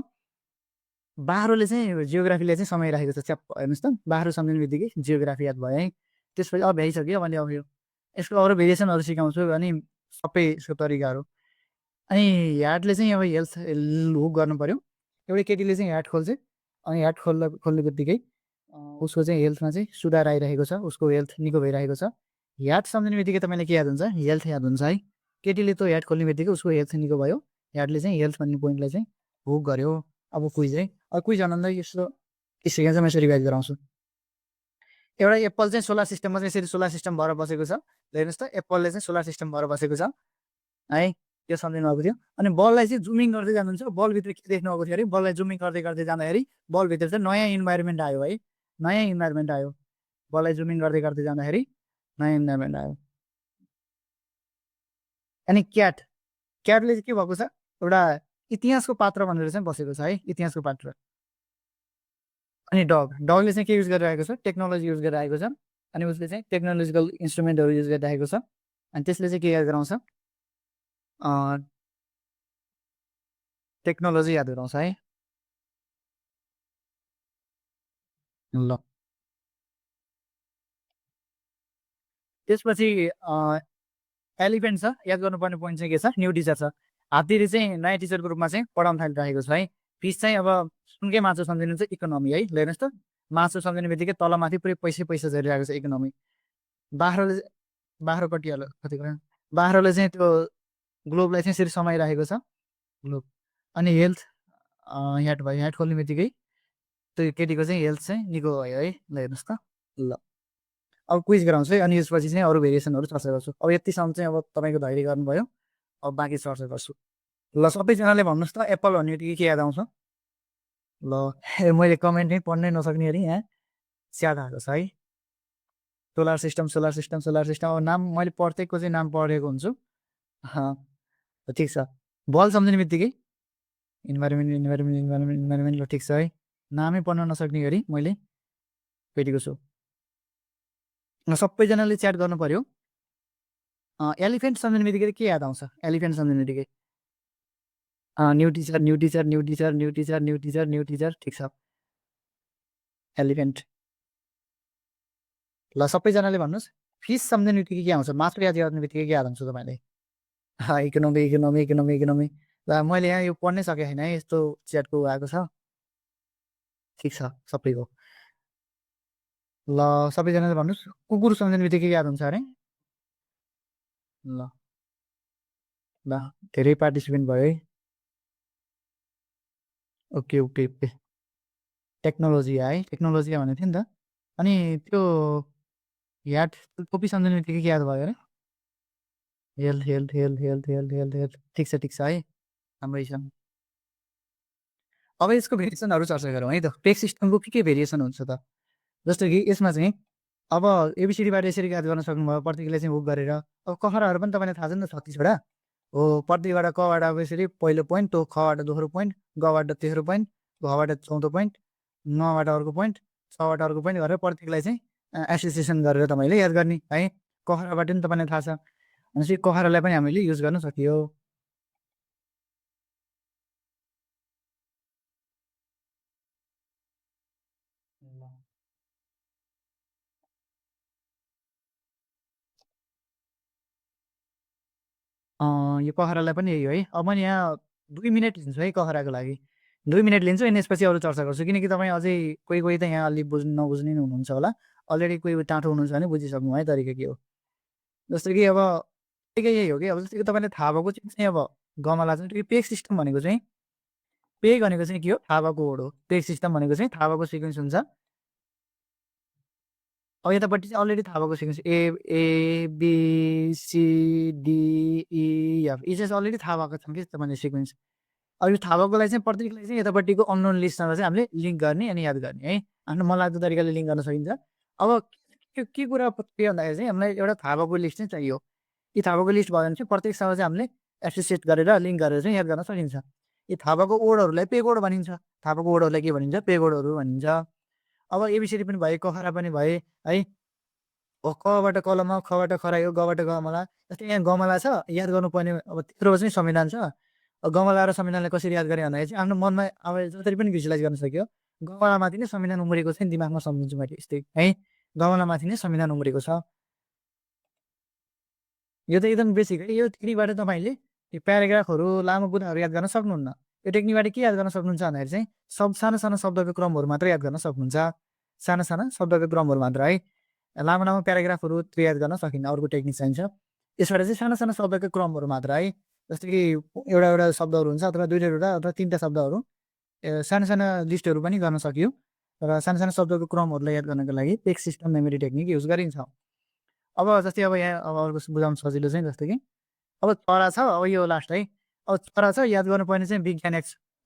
बाख्रोले चाहिँ जियोग्राफीले चाहिँ समय राखेको छ च्याप। हेर्नुहोस् त, बाख्रो सम्झिने बित्तिकै जियोग्राफी याद भयो है। त्यसपछि अब भ्याइसक्यो मैले। अब यो यसको अरू भेरिएसनहरू सिकाउँछु, अनि सबै यसको तरिकाहरू। अनि ह्याटले चाहिँ अब हेल्थ हुक गर्नु पऱ्यो। एउटै केटीले चाहिँ ह्याट खोल्छ, अनि ह्याट खोल्ने बित्तिकै उसको चाहिँ हेल्थमा चाहिँ सुधार आइरहेको छ, उसको हेल्थ निको भइरहेको छ। ह्याट सम्झिने बित्तिकै तपाईँलाई के याद हुन्छ, हेल्थ याद हुन्छ है। केटीले त ह्याट खोल्ने बित्तिकै उसको हेल्थ निको भयो। ह्याटले चाहिँ हेल्थ भन्ने पोइन्टलाई चाहिँ हुक गर्यो। अब क्विज है, अब क्विज भन्दा यस्तो स्टेज चाहिँ म यसरी रिभाइज गराउँछु। एउटा एप्पल चाहिँ सोलर सिस्टममा चाहिँ यसरी सोलर सिस्टम भएर बसेको छ। हेर्नुहोस् त एप्पलले चाहिँ सोलर सिस्टम भएर बसेको छ है, त्यो सम्झिनु भएको थियो। अनि बललाई चाहिँ जुमिङ गर्दै जानुहुन्छ, बलभित्र के देख्नु भएको थियो अरे, बललाई जुमिङ गर्दै गर्दै जाँदाखेरि बलभित्र चाहिँ नयाँ इन्भाइरोमेन्ट आयो है, नयाँ इन्भाइरोमेन्ट आयो। बललाई जुमिङ गर्दै गर्दै जाँदाखेरि नयाँ इन्भाइरोमेन्ट आयो। अनि क्याटले चाहिँ के भएको छ, एउटा इतिहासको पात्र भनेर चाहिँ बसेको छ है, इतिहासको पात्र। अनि डगले चाहिँ के युज गरिरहेको छ, टेक्नोलोजी युज गरिरहेको छ। अनि उसले चाहिँ टेक्नोलोजिकल इन्स्ट्रुमेन्टहरू युज गरिरहेको छ। अनि त्यसले चाहिँ के याद गराउँछ, टेक्नोलोजी याद गराउँछ है। ल त्यसपछि एलिफेन्ट छ, याद गर्नुपर्ने पोइन्ट चाहिँ के छ, न्यू टिचर छ। हात्तीले चाहिँ नयाँ टिचरको रूपमा चाहिँ पढाउन थालिरहेको छ है। फिस चाहिँ अब सुनकै माछा सम्झिनु चाहिँ इकोनोमी है। हेर्नुहोस् त माछा सम्झिने बित्तिकै तलमाथि पुरै पैसा झरिरहेको छ इकोनोमी। बाख्रोपट्टि कति बाख्रोले चाहिँ त्यो ग्लोबलाई चाहिँ यसरी समाइरहेको छ ग्लोब। अनि हेल्थ ह्याट भयो, ह्याट खोल्ने बित्तिकै त्यो केटीको चाहिँ हेल्थ चाहिँ निको भयो है। ल हेर्नुहोस् त। ल अब क्विज गराउँछु है, अनि यसपछि चाहिँ अरू भेरिएसनहरू चर्चा गर्छु। अब यतिसम्म चाहिँ अब तपाईँको धैर्य गर्नुभयो, अब बाँकी चर्चा गर्छु। ल सबैजनाले भन्नुहोस् त एप्पल भन्ने बित्तिकै के याद आउँछ। ल मैले कमेन्ट नै पढ्नै नसक्ने अरे यहाँ स्याद आएको छ है। Solar system solar system solar system, अब नाम मैले प्रत्येकको चाहिँ नाम पढेको हुन्छु। ठिक छ। बल सम्झिने बित्तिकै इन्भाइरोमेन्ट इन्भाइरोमेन्ट इन्भाइरोमेन्ट इन्भाइरोमेन्ट ल ठिक छ है, नामै पढ्न नसक्ने गरी मैले भेटेको छु। सबैजनाले च्याट गर्नु पर्यो। एलिफेन्ट सम्झिने बित्तिकै के याद आउँछ, एलिफेन्ट सम्झिने बित्तिकै new teacher new teacher new teacher new teacher new teacher new teacher, ठिक छ एलिफेन्ट। ल सबैजनाले भन्नुहोस् फिस सम्झिने बित्तिकै के आउँछ, मासु याद गर्ने बित्तिकै के याद आउँछ तपाईँले। Economy economy economy economy. ल मैले यहाँ यो पढ्नै सकेको छैन है, यस्तो च्याटको आएको छ। ठिक छ सबैको। ल सबैजनाले भन्नुहोस् कुकुर सम्झिने बित्तिकै के याद हुन्छ अरे। ल ल धेरै पार्टिसिपेन्ट भयो है। ओके ओके ओके टेक्नोलोजी है, टेक्नोलोजी भनेको थियो नि त। अनि त्यो ह्याट टोपी सम्झिने बित्तिकै के याद भयो अरे, health health health health health health health, ठिक छ है राम्रै छ। अब यसको भेरिएसनहरू चर्चा गरौँ है त। पेक सिस्टमको के भेरिएसन हुन्छ त, जस्तो कि यसमा चाहिँ अब एबिसिडीबाट यसरी याद गर्न सक्नुभयो, प्रत्येकले चाहिँ हुक गरेर। अब कखराहरू पनि तपाईँलाई थाहा छ नि त 36वटा हो, प्रत्येकबाट कबाट अब यसरी पहिलो पोइन्ट, तो खबाट दोस्रो पोइन्ट, गबाट तेस्रो पोइन्ट, घबाट चौथो पोइन्ट, नबाट अर्को पोइन्ट, छबाट अर्को पोइन्ट गरेर प्रत्येकलाई चाहिँ एसोसिएसन गरेर तपाईँले याद गर्ने है। कखराबाट पनि तपाईँलाई थाहा छ, भनेपछि कखरालाई पनि हामीले युज गर्न सकियो। यो कखरालाई पनि यही हो है। अब मैले यहाँ 2 मिनट लिन्छु है कखराको लागि, 2 मिनट लिन्छु। अनि यसपछि अरू चर्चा गर्छु, किनकि तपाईँ अझै कोही त यहाँ अलि नबुझ्ने नै हुनुहुन्छ होला। अलरेडी कोही टाँटो हुनुहुन्छ भने बुझिसक्नु है तरिका के हो। जस्तो कि अब यही हो कि अब जस्तो कि तपाईँले थाहा भएको चिज चाहिँ अब गमला चाहिँ पेक सिस्टम भनेको चाहिँ, पेक भनेको चाहिँ के हो, थाहा भएको वर्ड हो। पेक सिस्टम भनेको चाहिँ थाहा भएको सिक्वेन्स हुन्छ। अब यतापट्टि चाहिँ अलरेडी थाहा भएको सिक्वेन्स ABCDEF, यी चाहिँ अलरेडी थाहा भएको छन् कि तपाईँले सिक्वेन्स। अब यो थाहा भएकोलाई चाहिँ प्रत्येकलाई चाहिँ यतापट्टिको अननोन लिस्टसँग चाहिँ हामीले लिङ्क गर्ने अनि याद गर्ने है। आफ्नो मनलाग्दो तरिकाले लिङ्क गर्न सकिन्छ। अब के कुरा के भन्दाखेरि चाहिँ हामीलाई एउटा थाहा भएको लिस्ट चाहिँ चाहियो। यी थाहा भएको लिस्ट भयो भने चाहिँ प्रत्येकसँग चाहिँ हामीले एसोसिएट गरेर लिङ्क गरेर चाहिँ याद गर्न सकिन्छ। यी थाहा भएको वर्डहरूलाई पेकोड भनिन्छ, थाहा भएको वर्डहरूलाई के भनिन्छ, पेकोडहरू भनिन्छ। अब एबिसिडी पनि भए, कखरा पनि भए है। कबाट कलममा, खबाट खरायो, गबाट गमला। जस्तै यहाँ गमला छ, याद गर्नुपर्ने अब तेस्रो चाहिँ संविधान छ। गमला र संविधानलाई कसरी याद गरेँ भन्दाखेरि चाहिँ आफ्नो मनमा अब जसरी पनि भिजुलाइज गर्न सक्यो, गमलामाथि नै संविधान उम्रेको चाहिँ दिमागमा सम्झिन्छु मैले यस्तै है। गमलामाथि नै संविधान उम्रेको छ। यो त एकदम बेसिक है। यो टेक्निकबाट तपाईँले यो प्याराग्राफहरू, लामो बुदाहरू याद गर्न सक्नुहुन्न। यो टेक्निकबाट के याद गर्न सक्नुहुन्छ भन्दाखेरि चाहिँ सानो सानो शब्दको क्रमहरू मात्र याद गर्न सक्नुहुन्छ, साना साना शब्दको क्रमहरू मात्र है। लामो लामो प्याराग्राफहरू त्यो याद गर्न सकिन्न, अर्को टेक्निक चाहिन्छ। यसबाट चाहिँ साना साना शब्दको क्रमहरू मात्र है। जस्तो कि एउटा शब्दहरू हुन्छ, अथवा 2टा अथवा 3टा शब्दहरू साना साना लिस्टहरू पनि गर्न सकियो। र सानो शब्दको क्रमहरूलाई याद गर्नको लागि text system memory technique use गरिन्छ। अब जस्तै अब यहाँ अब अर्को बुझाउन सजिलो चाहिँ जस्तो कि अब चरा छ, अब यो लास्ट है। अब चरा छ, याद गर्नुपर्ने चाहिँ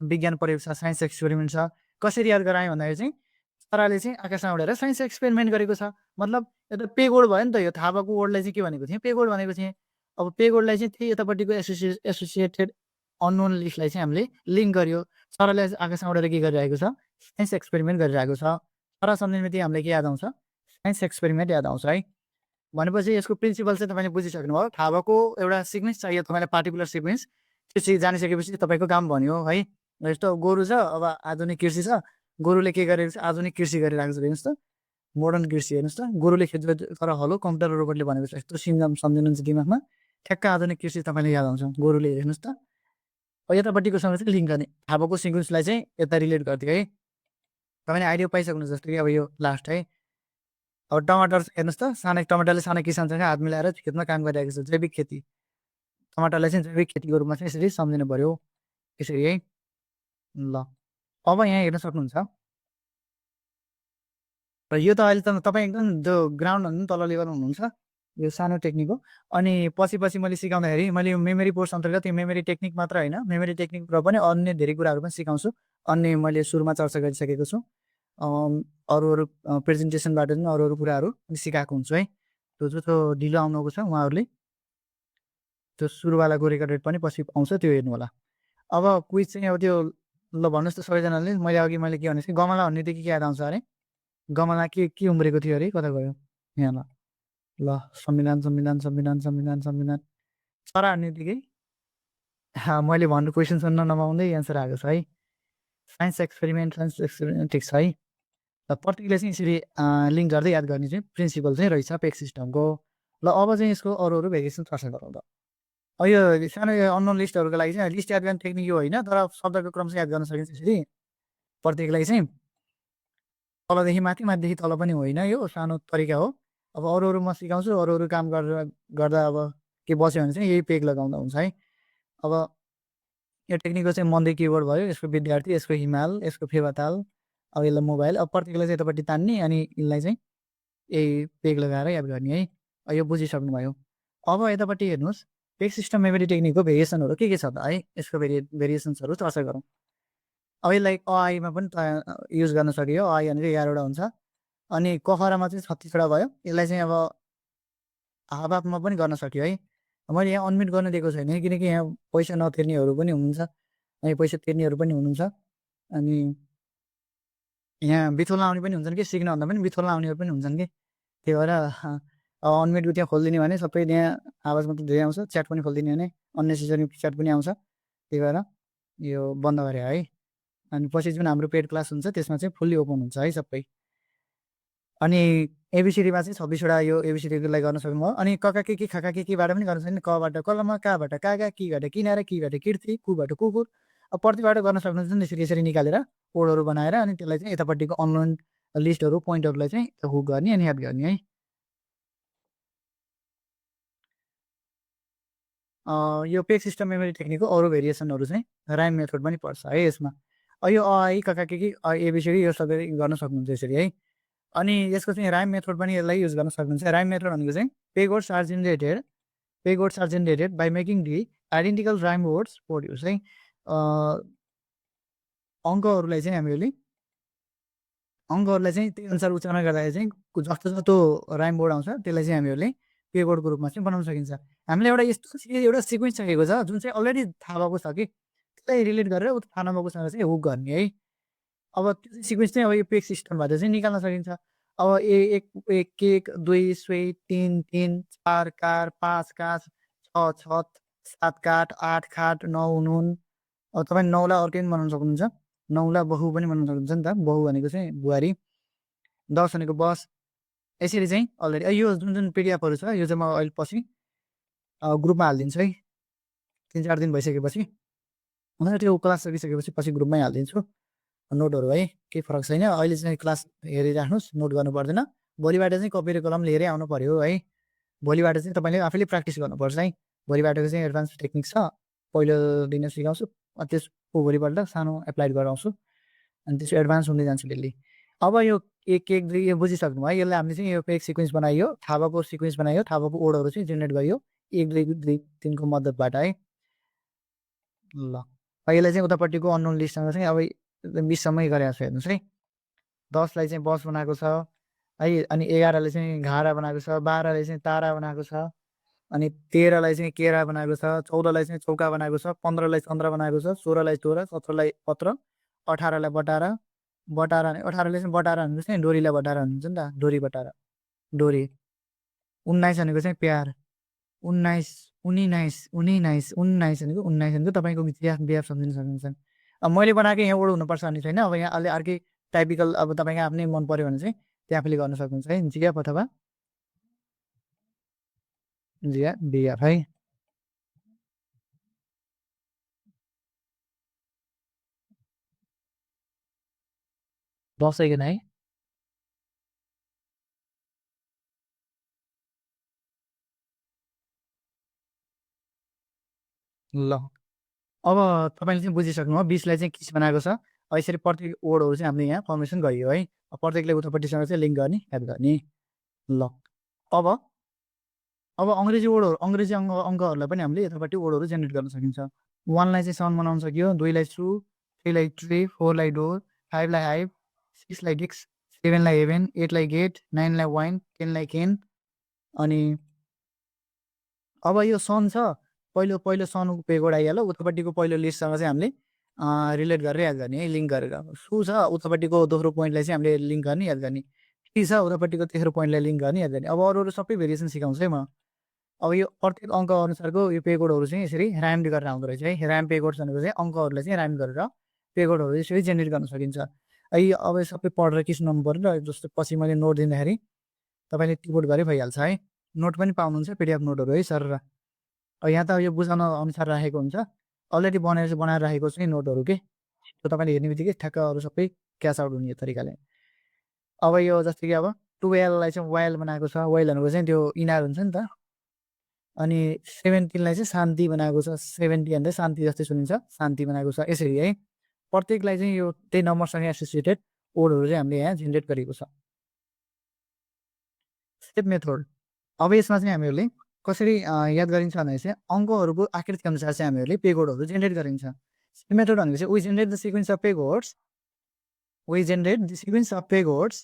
विज्ञान प्रयोग छ, साइन्स एक्सपेरिमेन्ट छ। कसरी याद गराएँ भन्दाखेरि चाहिँ चराले चाहिँ आकाशमा उडेर साइन्स एक्सपेरिमेन्ट गरेको छ। मतलब यो त पेगोड भयो नि त, यो थाहा भएको वर्डलाई चाहिँ के भनेको थिएँ, पेगोड भनेको थिएँ। अब पेगोडलाई चाहिँ त्यही यतापट्टिको एसोसिएटेड अननोन लिस्टलाई चाहिँ हामीले लिङ्क गर्यो। चराले आकाशमा उडेर के गरिरहेको छ, साइन्स एक्सपेरिमेन्ट गरिरहेको छ। चरा सम्झिने बित्तिकै हामीलाई के याद आउँछ, साइन्स एक्सपेरिमेन्ट याद आउँछ है। भनेपछि यसको प्रिन्सिपल चाहिँ तपाईँले बुझिसक्नुभयो। थाहा भएको एउटा सिक्वेन्स चाहियो तपाईँलाई, पार्टिकुलर सिक्वेन्स। त्यो चिज जानिसकेपछि तपाईँको काम बन्यो है। जस्तो गोरु छ, अब आधुनिक कृषि छ, गोरुले के गरेको छ, आधुनिक कृषि गरिरहेको छ। हेर्नुहोस् त, मोडर्न कृषि हेर्नुहोस् त, गोरुले खेत तर हलो कम्प्युटर रोबोटले भनेको छ। यस्तो सम्झिनुहुन्छ दिमागमा, ठ्याक्क आधुनिक कृषि तपाईँले याद आउँछ, गोरुले। हेर्नुहोस् त, अब यतापट्टिकोसँग चाहिँ लिङ्क गर्ने, थाहा भएको सिक्वेन्सलाई चाहिँ यता रिलेट गर्थ्यो है। तपाईँले आइडिया पाइसक्नुहुन्छ। जस्तो कि अब यो लास्ट है, अब टमाटर हेर्नुहोस् त, सानो टमाटरले सानो किसानसँग हात मिलाएर खेतमा काम गरिरहेको छ, जैविक खेती। टमाटरलाई चाहिँ जैविक खेतीको रूपमा चाहिँ यसरी सम्झिनु पर्यो, यसरी है। ल अब यहाँ हेर्न सक्नुहुन्छ, र यो त अहिले त तपाईँ एकदम त्यो ग्राउन्ड भन्दा तल लेभलमा हुनुहुन्छ, यो सानो टेक्निक हो। अनि पछि मैले सिकाउँदाखेरि मैले मेमोरी कोर्स अन्तर्गत यो मेमोरी टेक्निक मात्र होइन, मेमोरी टेक्निक र पनि अन्य धेरै कुराहरू पनि सिकाउँछु। अन्य मैले सुरुमा चर्चा गरिसकेको छु। अरू प्रेजेन्टेसनबाट पनि अरू कुराहरू सिकाएको हुन्छु है। त्यो ढिलो आउनुको छ उहाँहरूले, त्यो सुरुवालाको रेकर्डेड पनि पछि आउँछ, त्यो हेर्नु होला। अब क्विज चाहिँ अब त्यो ल भन्नुहोस् त सबैजनाले। मैले के भनेको थिएँ, गमला भन्ने बित्तिकै के याद आउँछ अरे, गमला के उम्रेको थियो अरे, कता गयो यहाँ। ल संविधान चरा भन्ने बित्तिकै मैले भन्नु क्वेसन सुन्न नपाउँदै एन्सर आएको छ है। साइन्स एक्सपेरिमेन्ट ठिक छ है। र प्रत्येकले चाहिँ यसरी लिङ्क गर्दै याद गर्ने चाहिँ प्रिन्सिपल चाहिँ रहेछ पेक सिस्टमको। ल अब चाहिँ यसको अरू भेरिएसन चर्चा गरौँ त। अब यो सानो अननोन लिस्टहरूको लागि चाहिँ लिस्ट याद गर्ने टेक्निक यो होइन, तर शब्दको क्रम चाहिँ याद गर्न सकिन्छ यसरी। प्रत्येकलाई चाहिँ तलदेखि माथि, माथिदेखि तल पनि होइन, यो सानो तरिका हो। अब अरू म सिकाउँछु, अरू काम गर्दा अब के बस्यो भने चाहिँ यही पेग लगाउँदा हुन्छ है। अब यो टेक्निकको चाहिँ मन्दै किबोर्ड भयो, यसको विद्यार्थी, यसको हिमाल, यसको फेवाताल, अब यसलाई मोबाइल। अब प्रत्येकलाई चाहिँ यतापट्टि तान्ने, अनि यसलाई चाहिँ यही पेग लगाएर याद गर्ने है। यो बुझिसक्नुभयो। अब यतापट्टि हेर्नुहोस्, पेग सिस्टम मेमोरी टेक्निकको भेरिएसनहरू के छ त है, यसको भेरिएसन्सहरू चर्चा गरौँ। अब यसलाई अआईमा पनि युज गर्न सकियो। अआई भनेको 11वटा हुन्छ, अनि कखरामा चाहिँ 36वटा भयो। यसलाई चाहिँ अब हावामा पनि गर्न सकियो है। मैले यहाँ अनम्युट गर्न दिएको छैन, किनकि यहाँ पैसा नतिर्नेहरू पनि हुनुहुन्छ, अनि पैसा तिर्नेहरू पनि हुनुहुन्छ, अनि यहाँ बिथोल्न आउने पनि हुन्छन् कि सिक्न भन्दा पनि बिथोल्न आउनेहरू पनि हुन्छन् कि। त्यही भएर अनम्युट त्यहाँ खोलिदिने भने सबै त्यहाँ आवाज मात्रै धेरै आउँछ, च्याट पनि खोलिदिने भने अननेसेसरी च्याट पनि आउँछ। त्यही भएर यो बन्द गरे है। अनि पछि जुन हाम्रो पेड क्लास हुन्छ त्यसमा चाहिँ फुल्ली ओपन हुन्छ है सबै। अनि एबिसिडीमा चाहिँ 26वटा यो एबिसिडीलाई गर्न सक्नुभयो। अनि कका के खाका केबाट पनि गर्न सक्ने, कबाट कलम, काबाट कागा, किबाट किनारा, किबाट किर्ती, कुबाट कुकुर। अब प्रतिबाट गर्न सक्नुहुन्छ यसरी निकालेर कोडहरू बनाएर, अनि त्यसलाई चाहिँ यतापट्टिको अनलाइन लिस्टहरू पोइन्टहरूलाई चाहिँ हुक गर्ने अनि याद गर्ने है। यो पेग सिस्टम मेमोरी टेक्निकको अरू भेरिएसनहरू चाहिँ राइम मेथड पनि पर्छ है यसमा। यो अ कका के एबिसिडी यो सबै गर्न सक्नुहुन्छ यसरी है। अनि यसको चाहिँ राइम मेथड पनि यसलाई युज गर्न सक्नुहुन्छ। राइम मेथड भनेको चाहिँ peg words are generated by making the identical rhyme words produce है। अङ्कहरूलाई चाहिँ त्यही अनुसार उच्चारण गर्दाखेरि चाहिँ जस्तो राइम बोर्ड आउँछ त्यसलाई चाहिँ हामीहरूले पेग वर्डको रूपमा चाहिँ बनाउन सकिन्छ। हामीले एउटा सिक्वेन्स चाहिएको छ जुन चाहिँ अलरेडी थाहा भएको छ कि, त्यसलाई रिलेट गरेर थाहा नभएकोसँग चाहिँ हुक गर्ने है। अब त्यो सिक्वेन्स चाहिँ अब यो पेग सिस्टमबाट चाहिँ निकाल्न सकिन्छ। अब 1 2 सुई 3 3 4 कार 5 काँच 6 छत 7 काठ 8 खाट 9 नुन। अब तपाईँ 9लाई अर्कै पनि बनाउन सक्नुहुन्छ, 9लाई बहु पनि बनाउन सक्नुहुन्छ नि त। बहु भनेको चाहिँ बुहारी, 10 भनेको बस। यसरी चाहिँ अलरेडी यो जुन पिडिएफहरू छ यो चाहिँ म अहिले पछि ग्रुपमा हालिदिन्छु है। 3-4 दिन भइसकेपछि, त्यो क्लास सकिसकेपछि पछि ग्रुपमै हालिदिन्छु नोटहरू है। केही फरक छैन। अहिले चाहिँ क्लास हेरिराख्नुहोस्, नोट गर्नु पर्दैन। भोलिबाट चाहिँ कपी र कलम लिएरै आउनु पर्यो है। भोलिबाट चाहिँ तपाईँले आफैले प्र्याक्टिस गर्नुपर्छ है। भोलिबाटको चाहिँ एडभान्स टेक्निक छ, पहिलो दिन सिकाउँछु, त्यसको भोलिपल्ट सानो एप्लाइड गराउँछु, अनि त्यसो एडभान्स हुँदै जान्छ डेली। अब यो 1 1 2 यो बुझिसक्नुभयो है? यसलाई हामीले चाहिँ यो पेज सिक्वेन्स बनाइयो, थापाको सिक्वेन्स बनाइयो, थापाको ओडहरू चाहिँ जेनेरेट गरियो 1 2 3 को मद्दतबाट है। ल यसलाई चाहिँ उतापट्टिको अननोन लिस्टसँग चाहिँ अब 20 सम्मै गरेको छु हेर्नुहोस् है। 10 लाई चाहिँ बस बनाएको छ है, अनि 11 लाई चाहिँ घारा बनाएको छ, 12 लाई चाहिँ तारा बनाएको छ, अनि 13 लाई चाहिँ केरा बनाएको छ, 14 लाई चाहिँ चौका बनाएको छ, 15 लाई चन्द्र बनाएको छ, 16 लाई चोरा, 17 लाई पत्र, 18 लाई बटारा, 18 लाई चाहिँ बटारा भन्नुहुन्छ नि, डोरीलाई बटारा भन्नुहुन्छ नि त, डोरी बटारा, डोरी। 19 भनेको चाहिँ प्यार, 19 19 19 19 भनेको 19 भनेको तपाईँको बिहाफ सम्झिन सक्नुहुन्छ। अब मैले बनाएको यहाँ वर्ड हुनुपर्छ भन्ने छैन। अब यहाँ अलि अर्कै टाइपिकल अब तपाईँको आफ्नै मन पर्यो भने चाहिँ त्यहाँ आफूले गर्न सक्नुहुन्छ है। जिएफ अथवा बिएफ है। दसैँको है। ल अब तपाईँले चाहिँ बुझिसक्नुभयो 20 लाई चाहिँ किस बनाएको छ। यसरी प्रत्येक वर्डहरू चाहिँ हामीले यहाँ फर्मेसन गरियो है। प्रत्येकले उतापट्टिसँग चाहिँ लिङ्क गर्ने, एड गर्ने। ल अब अङ्ग्रेजी वर्डहरू, अङ्ग्रेजी अङ्कहरूलाई पनि हामीले यतापट्टि वर्डहरू जेनेरेट गर्न सकिन्छ। 1 लाई चाहिँ सन बनाउन सक्यो, 2 लाई सु, 3 लाई ट्री, 4 लाई डोर, 5 लाई हाइभ, 6 लाई डिक्स, 7 लाई हेभेन, 8 लाई गेट, 9 लाई वाइन, 10 लाई केन। अनि अब यो सन छ, पहिलो सनको पेगोड आइहाल्यो, उतापट्टिको पहिलो लिस्टसँग चाहिँ हामीले रिलेट गरेर याद गर्ने है, लिङ्क गरेर। सु छ, उतापट्टिको दोस्रो पोइन्टलाई चाहिँ हामीले लिङ्क गर्ने, याद गर्ने। टी छ, उतापट्टिको तेस्रो पोइन्टलाई लिङ्क गर्ने, याद गर्ने। अब अरू सबै भेरिएसन सिकाउँछु है म। अब यो प्रत्येक अङ्क अनुसारको यो पेगोडहरू चाहिँ यसरी ऱ्याम गरेर आउँदो रहेछ है। ऱ्याम पेगोड भनेको चाहिँ अङ्कहरूलाई चाहिँ ऱ्याम गरेर पेगोडहरू यसरी जेनेरेट गर्न सकिन्छ है। अब सबै पढेर के सुनाउनु पर्यो र जस्तो पछि मैले नोट दिँदाखेरि तपाईँले टिपोट गरे भइहाल्छ है। नोट पनि पाउनुहुन्छ पिडिएफ नोटहरू है सर। अब यहाँ त यो बुझाउन अनुसार राखेको हुन्छ, अलरेडी बनाएर राखेको चाहिँ नोटहरू के, त्यो तपाईँले हेर्ने बित्तिकै ठ्याक्क अरू सबै क्याच आउट हुने यो तरिकाले। अब यो जस्तो कि अब 12 लाई चाहिँ वाइल बनाएको छ, वाइल भनेको चाहिँ त्यो इनार हुन्छ नि त। अनि 17 लाई चाहिँ शान्ति बनाएको छ, 70 भन्दा शान्ति जस्तै सुनिन्छ, शान्ति बनाएको छ। यसरी है प्रत्येकलाई चाहिँ यो त्यही नम्बरसँग एसोसिएटेड कोडहरू चाहिँ हामीले यहाँ जेनेरेट गरेको छ। स्टेप मेथड, अब यसमा चाहिँ हामीहरूले कसरी याद गरिन्छ भने चाहिँ अङ्कहरूको आकृति अनुसार चाहिँ हामीहरूले पेगोडहरू जेनेरेट गरिन्छ। स्टेप मेथड भनेको चाहिँ we generate the sequence of pegwords, we generate the sequence of pegwords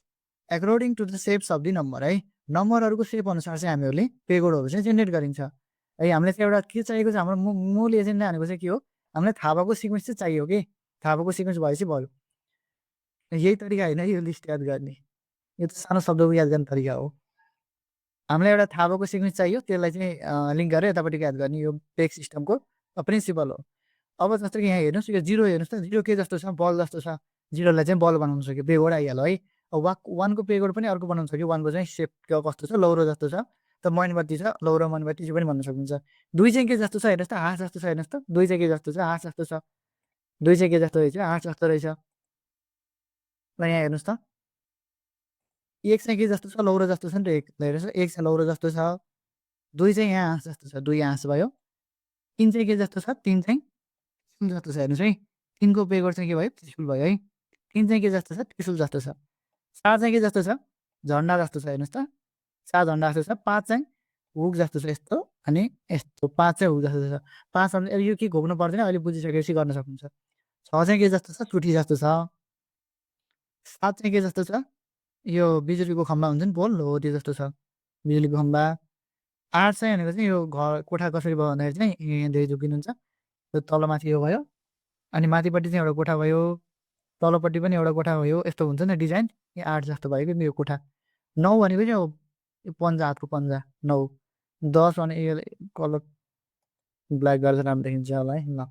according to the shapes of the number है। नम्बरहरूको सेप अनुसार चाहिँ हामीहरूले पेगोडहरू चाहिँ जेनेरेट गरिन्छ है। हामीलाई चाहिँ एउटा के चाहिएको छ, हाम्रो मूल एजेन्डा भनेको चाहिँ के हो, हामीलाई थाहा भएको सिक्वेन्स चाहिँ चाहियो कि, थाहा भएको सिक्वेन्स भएपछि भयो। यही तरिका होइन यो लिस्ट याद गर्ने, यो त सानो शब्दको याद गर्ने तरिका हो। हामीलाई एउटा थाहा भएको सिक्वेन्स चाहियो, त्यसलाई चाहिँ लिङ्क गरेर यतापट्टि याद गर्ने, यो पेग सिस्टमको प्रिन्सिपल हो। अब जस्तो कि यहाँ हेर्नुहोस्, यो 0 हेर्नुहोस् त, 0 के जस्तो छ, बल जस्तो छ। 0 लाई चाहिँ बल बनाउन सक्यो, पेगोड आइहाल्यो है। अब 1 को पेगोड पनि अर्को बनाउन सक्यो, 1 को चाहिँ सेप कस्तो छ, लौरो जस्तो छ, त मोमबत्ती छ, लौरो मोमबत्ती चाहिँ पनि भन्न सक्नुहुन्छ। 2 चाहिँ के जस्तो छ हेर्नुहोस् त, हाँस जस्तो छ हेर्नुहोस् त, 2 चाहिँ के जस्तो छ, हाँस जस्तो छ, 2 चाहिँ के जस्तो रहेछ, हाँस जस्तो रहेछ। ल यहाँ हेर्नुहोस् त, 1 चाहिँ के जस्तो छ, लौरो जस्तो छ नि त, 1 हेर्नुहोस्, 1 चाहिँ लौरो जस्तो छ, 2 चाहिँ यहाँ हाँस जस्तो छ, 2 हाँस भयो। 3 चाहिँ के जस्तो छ, 3 चाहिँ त्रिशूल जस्तो छ हेर्नुहोस् है, 3 को पेगोड चाहिँ के भयो, त्रिशूल भयो है। 3 चाहिँ के जस्तो छ, त्रिशूल जस्तो छ। 4 चाहिँ के जस्तो छ, झन्डा जस्तो छ हेर्नुहोस् त, 4 झन्डा जस्तो छ। 5 चाहिँ हुक जस्तो छ यस्तो, अनि यस्तो, 5 चाहिँ हुक जस्तो छ। 5 भने यो के घोक्नु पर्दैन, अहिले बुझिसकेपछि गर्न सक्नुहुन्छ। 6 चाहिँ के जस्तो छ, चुठी जस्तो छ। 7 चाहिँ के जस्तो छ, यो बिजुलीको खम्बा हुन्छ नि, पोल हो त्यो जस्तो छ, बिजुलीको खम्बा। 8 चाहिँ भनेको चाहिँ यो घर कोठा कसरी भयो भन्दाखेरि चाहिँ यहाँदेखि झुकिनुहुन्छ, त्यो तलमाथि यो भयो, अनि माथिपट्टि चाहिँ एउटा कोठा भयो, तलपट्टि पनि एउटा कोठा भयो, यस्तो हुन्छ नि डिजाइन। यो 8 जस्तो भयो कि यो कोठा। 9 भनेको चाहिँ यो पन्जा, हातको पन्जा 9। 10 भने यो कलर ब्ल्याक गरेर राम्रो देखिन्छ होला है। ल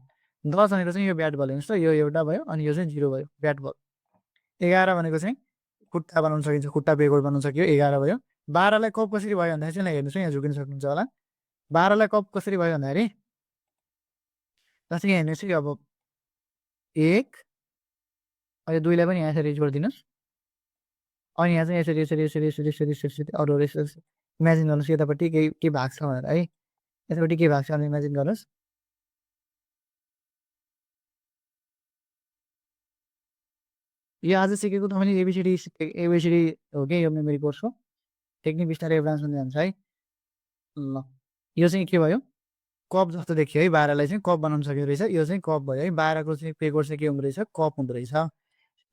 10 भनेको चाहिँ यो ब्याट बल हेर्नुहोस् त, यो एउटा भयो, अनि यो चाहिँ 0 भयो, ब्याट बल। 11 भनेको चाहिँ खुट्टा बनाउन सकिन्छ, खुट्टा पेगोड बनाउन सक्यो, 11 भयो। 12 लाई कप कसरी भयो भन्दाखेरि चाहिँ हेर्नुहोस् यहाँ झुकिन सक्नुहुन्छ होला। 12 लाई कप कसरी भयो भन्दाखेरि जस्तै यहाँ हेर्नुहोस् कि अब 1, अहिले 2 लाई पनि यहाँ यसरी जोडिदिनुहोस्, अनि यहाँ चाहिँ यसरी यसरी यसरी यसरी यसरी यसरी अरू यसरी इमेजिन गर्नुहोस् यतापट्टि केही भाग छ भनेर है, यतापट्टि के भाग छ भनेर इमेजिन गर्नुहोस्। यो आज सिकेको तपाईँले एबिसिडी हो क्या यो मेमोरी कोर्सको। टेक्निक बिस्तारै ब्रान्चमा जान्छ है। ल यो चाहिँ के भयो? कप जस्तो देखियो है 12 लाई चाहिँ कप बनाउन सकिँदो रहेछ। यो चाहिँ कप भयो है। 12 को चाहिँ पे कोर्स चाहिँ के हुँदो रहेछ? कप हुँदो रहेछ।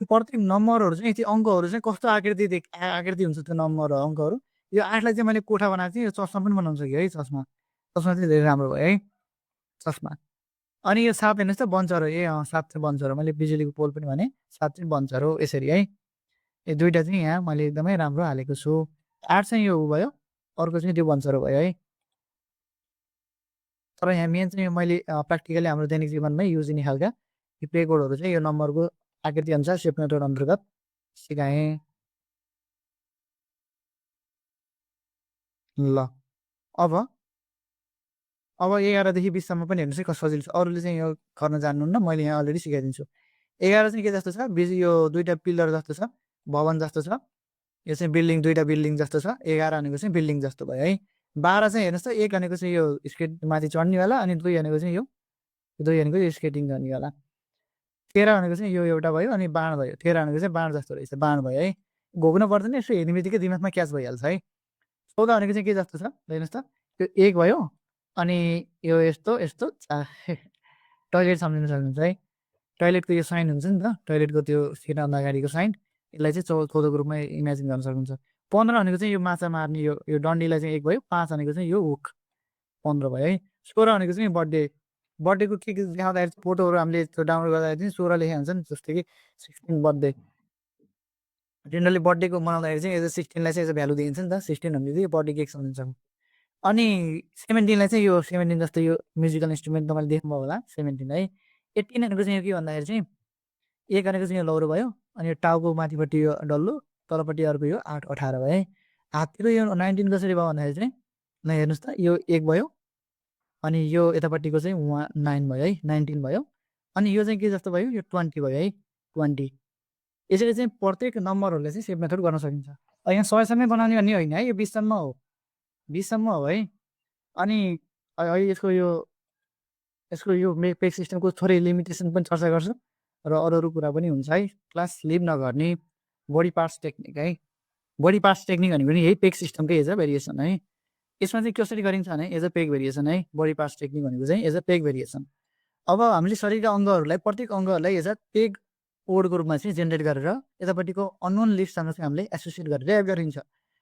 प्रत्येक नम्बरहरू चाहिँ त्यो अङ्कहरू चाहिँ कस्तो आकृति हुन्छ त्यो नम्बर अङ्कहरू। यो 8 लाई चाहिँ मैले कोठा बनाएको थिएँ। यो चस्मा पनि बनाउन सक्यो है चस्मा। चस्मा चाहिँ धेरै राम्रो भयो है। चस्मा। अनि यो साप हेर्नुहोस् त बन्चरो साप चाहिँ बन्चरो। मैले बिजुलीको पोल पनि भने साप चाहिँ बन्चरो यसरी है। यो दुईटा चाहिँ यहाँ मैले एकदमै राम्रो हालेको छु। 8 चाहिँ यो उ भयो। अर्को चाहिँ त्यो बन्चरो भयो है। तर यहाँ मेन चाहिँ मैले प्र्याक्टिकली हाम्रो दैनिक जीवनमै युज हुने खालका यो पे कोडहरू चाहिँ यो नम्बरको आकृति अनुसार सेप मेथड अन्तर्गत सिकाएँ। ल अब 11 देखि 20 सम्म पनि हेर्नुहोस् है कस्तो सजिलो छ। अरूले चाहिँ यो गर्न जान्नुहुन्न, मैले यहाँ अलरेडी सिकाइदिन्छु। 11 चाहिँ के जस्तो छ? यो दुईटा पिलर जस्तो छ, भवन जस्तो छ। यो चाहिँ बिल्डिङ दुईटा बिल्डिङ जस्तो छ। 11 भनेको चाहिँ बिल्डिङ जस्तो भयो है। 12 चाहिँ हेर्नुहोस् त 1 भनेको चाहिँ यो स्केट माथि चढ्नेवाला अनि 2 भनेको चाहिँ यो 2 भनेको यो स्केटिङ गर्नेवाला। 13 भनेको चाहिँ यो एउटा भयो अनि बाण भयो। 13 भनेको चाहिँ बाण जस्तो रहेछ, बाण भयो है। घोक्नु पर्दैन, यसो हेर्ने बित्तिकै दिमागमा क्याच भइहाल्छ है। 14 भनेको चाहिँ के जस्तो छ? हेर्नुहोस् त यो 1 भयो अनि यो यस्तो टोइलेट सम्झिन सक्नुहुन्छ है। टोइलेटको यो साइन हुन्छ नि त, टोइलेटको त्यो सिरभन्दा अगाडिको साइन। यसलाई चाहिँ चौधको रूपमा इमेजिन गर्न सक्नुहुन्छ। 15 भनेको चाहिँ यो माछा मार्ने यो डन्डीलाई चाहिँ 1 भयो। 5 भनेको चाहिँ यो हुक 15 भयो है। 16 भनेको चाहिँ बर्थडे। बर्थडेको के देखाउँदाखेरि फोटोहरू हामीले डाउनलोड गर्दाखेरि चाहिँ 16 लेखेको हुन्छ नि, जस्तै कि 16 बर्थडे। जेनरली बर्थडेको मनाउँदाखेरि चाहिँ एज 16 लाई चाहिँ एज भ्यालु दिइन्छ नि त। 16 भनेपछि बर्थडे केक सम्झिन्छ। अनि 17 लाई चाहिँ यो 17 जस्तो यो म्युजिकल इन्स्ट्रुमेन्ट तपाईँले देख्नुभयो होला 17 है। 18 भनेको चाहिँ यो के भन्दाखेरि चाहिँ 1 भनेको चाहिँ यो लौरो भयो अनि यो टाउको माथिपट्टि यो डल्लो, तलपट्टि अर्को यो 8 18 भयो है। हाततिर यो 19 कसरी भयो भन्दाखेरि चाहिँ ल हेर्नुहोस् त यो 1 भयो अनि यो यतापट्टिको चाहिँ 9 भयो है, 19 भयो। अनि यो चाहिँ के जस्तो भयो? यो 20 भयो है, 20। यसरी चाहिँ प्रत्येक नम्बरहरूले चाहिँ सेभ मेथड गर्न सकिन्छ। यहाँ 100 सम्मै बनाउने भन्ने होइन है, यो 20 सम्म हो। 20 सम्म हो है। अनि अहिले यसको यो पेक सिस्टमको थोरै लिमिटेसन पनि चर्चा गर्छु र अरू कुरा पनि हुन्छ है। क्लास लिभ नगर्ने बडी पार्ट्स टेक्निक है। बडी पार्ट्स टेक्निक भनेको पनि यही पेक सिस्टमकै एज अ भेरिएसन है। यसमा चाहिँ कसरी गरिन्छ भने एज अ पेक भेरिएसन है। बडी पार्ट्स टेक्निक भनेको चाहिँ एज अ पेक भेरिएसन। अब हामीले शरीरका अङ्गहरूलाई प्रत्येक अङ्गहरूलाई एज अ पेग कोडको रूपमा चाहिँ जेनेरेट गरेर यतापट्टिको अननोन लिस्टसँग चाहिँ हामीले एसोसिएट गरेर एड गरिन्छ।